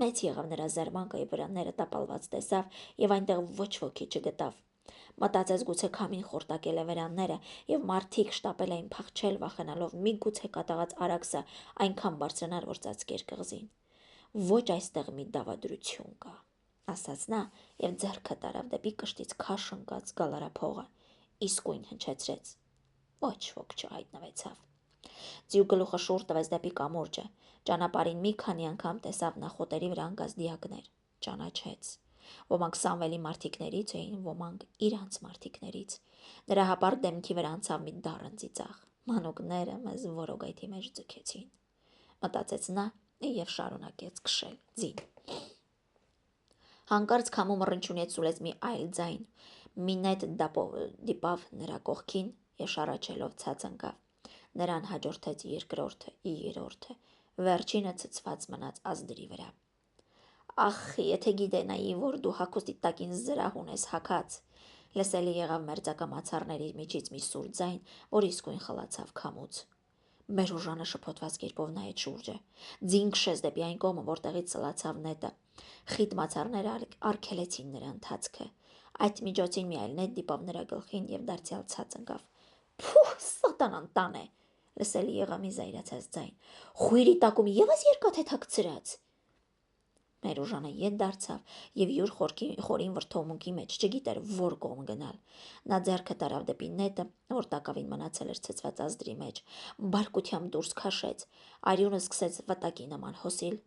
Մեծ եղավ նրա զարմանքը, եւ վրանները տապալված տեսավ եւ այնտեղ ոչ ոքի չգտավ։ Մտածեց գուցե քամին խորտակել է վրանները եւ մարդիկ շտապել էին փախչել, վախենալով միգուցե կատաղած Արաքսը այնքան բարձրանար, որ ծածկեր կղզին։ Ոչ այստեղ մի դավադրություն կա, ասաց նա և ձեռքը տարավ դեպի կշտից քաշ ընկած գալարափողը, իսկույն հնչեցրեց։ Ոչ ոք չհայտնվեցավ։ Ձիու գլուխը շուռ տվեց դեպի կամուրջը, ճանապարհին մի քանի անգամ տեսավ նախոտերի վրա ընկած դիակներ, ճանաչեց։ Ոմանք Սամվելի մարդիկներից էին, ոմանք իրանց մարդիկներից։ Նրա հապարտ դեմքի վրա անցավ մի դառն ծիծաղ։ Մանուկները մեզ որոգայթի մեջ ձգեցին, մտածեց նա և շարունակեց քշել ձին։ Հանկարծ քամու մռնչյունից սուլեց մի այլ ձայն։ Մինետ դիպավ նրա կողքին և շառաչելով ցած ընկավ։ Նրան հաջորդեց երկրորդը, երրորդը, վերջինը ցցված մնաց ազդրի վրա։ Ախ, եթե գիտենայի, որ դու հագուստի տակին զրահ ունես հագած, լսելի եղավ մերձակա մացառների միջից մի սուր ձայն, որ իսկույն խլացավ քամուց։ Մերուժանը շփոթված կերպով նայեց շուրջը։ Ձին քշեց դեպի այն կողմը, որտեղից ծլացավ նետը։ Խիտ մացառները արգելեցին նրա ընթացքը։ Այդ միջոցին մի այլ նետ դիպավ նրա գլխին և դարձյալ ցած ընկավ։ Փուh, սատանան տանը, լսելի եղավ մի զայրացած ձայն։ Խույրի տակում ևս երկաթե թաքցրած։ Մերուժանը ետ դարձավ և յուր խորին վրդովմունքի մեջ չգիտեր որ կողմ գնալ։ Նա ձեռքը տարավ դեպի նետը, որ տակավին մնացել էր ցցված ազդրի մեջ, բարկությամբ դուրս քաշեց, արյունը սկսեց վտակի նման հոսիլ։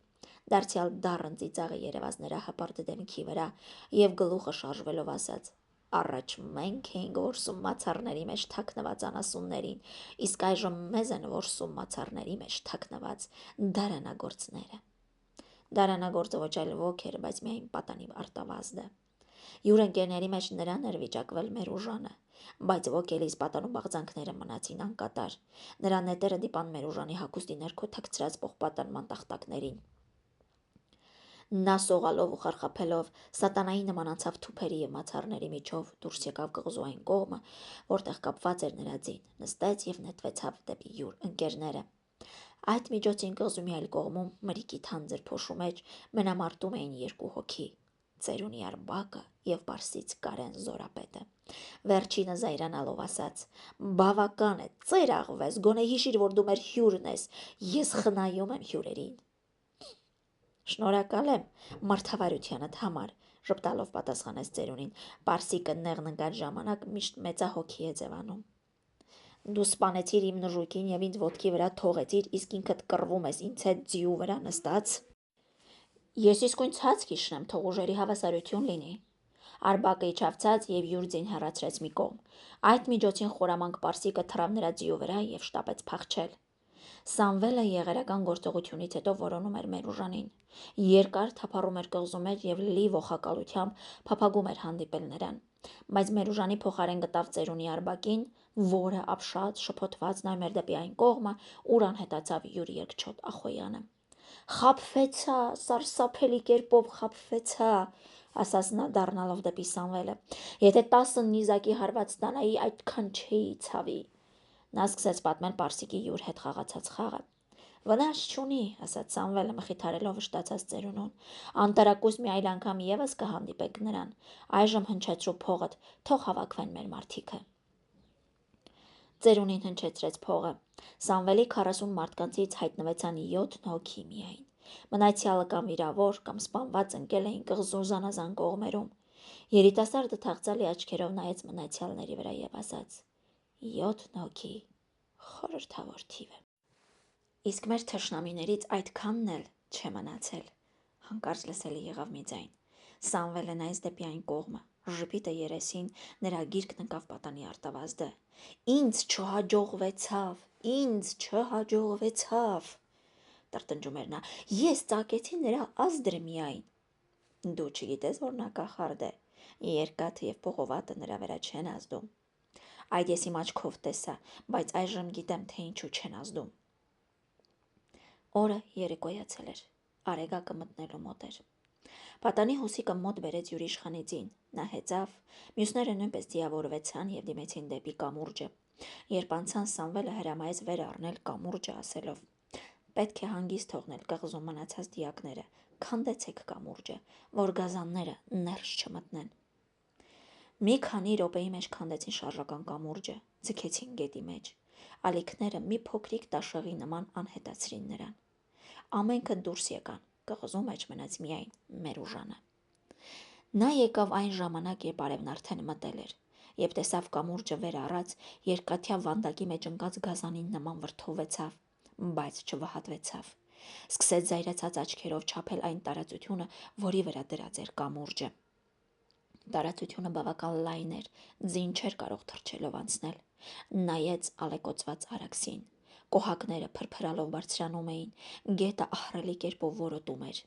Դարձյալ դառն ծիծաղը երևաց նրա հպարտ դեմքի վրա և գլուխը շարժվելով ասաց. Առաջ մենք էինք որսում մացառների մեջ թաքնված անասուններին, իսկ այժմ մեզ են որսում մացառների մեջ թաքնված դարանագործները։ Դարանագործը ոչ այլ ոք էր, բայց միայն պատանի արտավազդը։ Յուր ընկերների մեջ նրան էր վիճակվել Մերուժանը, բայց ոգելից պատանու բաղձանքները մնացին անկատար։ Նրա նետերը դիպան Մերուժանի հագուստի ներքո թաքցրած պողպատանման տախտակներին։ Նա սողալով ու խարխափելով սատանայի նման անցավ թուփերի և մացառների միջով, դուրս եկավ կղզու այն կողմը, որտեղ կապված էր նրա ձին, նստեց և նետվեցավ դեպի յուր ընկերները։ Այդ միջոցին կղզու մի այլ կողմում, մրրիկի թանձր փոշու մեջ, մենամարտում էին երկու հոգի՝ Ծերունի Արբակը և Պարսից Կարեն Զորապետը։ Վերջինը զայրանալով ասաց. Բավական է, ծեր աղվես, գոնե հիշիր, որ դու մեր հյուրն ես, ես խնայում եմ հյուրերին։ Շնորհակալ եմ մարդավարությանդ համար, ժպտալով պատասխանեց ծերունին։ Պարսիկը նեղն ընկած ժամանակ միշտ մեծահոգի է ձևանում։ Դու սպանեցիր իմ նժույգին և ինձ ոտքի վրա թողեցիր, իսկ ինքդ կռվում ես ինձ հետ ձիու վրա նստած։ Ես իսկույն ցած կիջնեմ, թող ուժերի հավասարություն լինի։ Արբակը իջավ ցած և յուր ձին հեռացրեց մի կողմ։ Այդ միջոցին խորամանկ Պարսիկը թռավ նրա ձիու վրա և շտապեց փախչել։ Սամվելը եղերական գործողությունից հետո որոնում էր Մերուժանին։ Երկար թափառում էր կղզու մեջ և լի ողակալությամբ փափագում էր հանդիպել նրան։ Բայց Մերուժանի փոխարեն գտավ ծերունի Արբակին, որը ապշած, շփոթված նայում էր դեպի այն կողմը, ուր անհետացավ յուր երկչոտ Ախոյանը։ Խաբվեցա, սարսափելի կերպով խաբվեցա, ասաց նա դառնալով դեպի Սամվելը։ Եթե 10 նիզակի հարված ստանայի, այդքան չէի ցավի։ Նա սկսեց պատմել Պարսիկի յուր հետ խաղացած խաղը։ Վնաս չունի, ասաց Սամվելը մխիթարելով վշտացած ծերունուն։ Անտարակույս մի այլ անգամ ևս կհանդիպեք նրան։ Այժմ հնչեցրու փողդ, թող հավաքվեն մեր մարդիկը։ Ծերունին հնչեցրեց փողը։ Սամվելի 40 մարդկանցից հայտնվեցան 7 հոգի միայն։ Մնացյալը կամ վիրավոր, կամ սպանված ընկել էին կղզու զանազան կողմերում։ Երիտասարդը թախծալի աչքերով նայեց մնացյալների վրա և ասաց. 7 հոգի, խորհրդավոր թիվ է։ Իսկ մեր թշնամիներից այդքանն էլ չէ մնացել։ Հանկարծ լսելի եղավ մի ձայն։ Սամվելը նայեց դեպի այն կողմը, ժպիտը երեսին, նրա գիրկն ընկավ պատանի արտավազդը։ Ինձ չհաջողվեցավ, ինձ չհաջողվեցավ, տրտնջում էր նա։ Ես ծակեցի նրա ազդրը միայն։ Դու չգիտես, որ նա կախարդ է։ Երկաթը և պողովատը նրա վրա չեն ազդում։ Այդ ես իմ աչքով տեսա, բայց այժմ գիտեմ, թե ինչու չեն ազդում։ Օրը երեկոյացել էր, արեգակը մտնելու մոտ էր։ Պատանի հոսիկը մոտ բերեց յուր իշխանի ձին։ Նա հեծավ, մյուսները նույնպես ձիավորվեցան և դիմեցին դեպի կամուրջը։ Երբ անցան, Սամվելը հրամայեց վեր առնել կամուրջը, ասելով. Պետք է հանգիստ թողնել կղզում մնացած դիակները, քանդեցեք կամուրջը, որ գազանները ներս չմտնեն։ Մի քանի րոպեի մեջ քանդեցին շարժական կամուրջը, ձգեցին գետի մեջ։ Ալիքները մի փոքրիկ տաշեղի նման անհետացրին նրան։ Ամենքը դուրս եկան, կղզու մեջ մնաց միայն մեր ուժանը։ Նա եկավ այն ժամանակ, երբ արևն արդեն մտել էր, երբ տեսավ կամուրջը վեր առած, երկաթյա վանդակի մեջ ընկած գազանին նման վրդովվեցավ, բայց չվհատվեցավ։ Սկսեց զայրացած աչքերով չափել այն տարածությունը, որի վրա դրած էր կամուրջը։ Տարածությունը բավական լայն էր, ձին չէր կարող թռչելով անցնել։ Նայեց ալեկոծված Արաքսին։ Կոհակները փրփրալով բարձրանում էին, գետը ահռելի կերպով որոտում էր։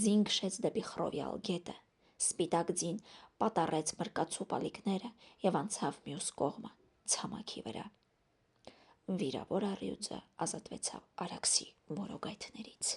Ձին քշեց դեպի Խռովյալ գետը։ Սպիտակ ձին պատառեց մրկացու պալիկները եւ անցավ մյուս կողմը, ցամաքի վրա։ Վիրավոր առյուծը ազատվեցավ Արաքսի որոգայթներից։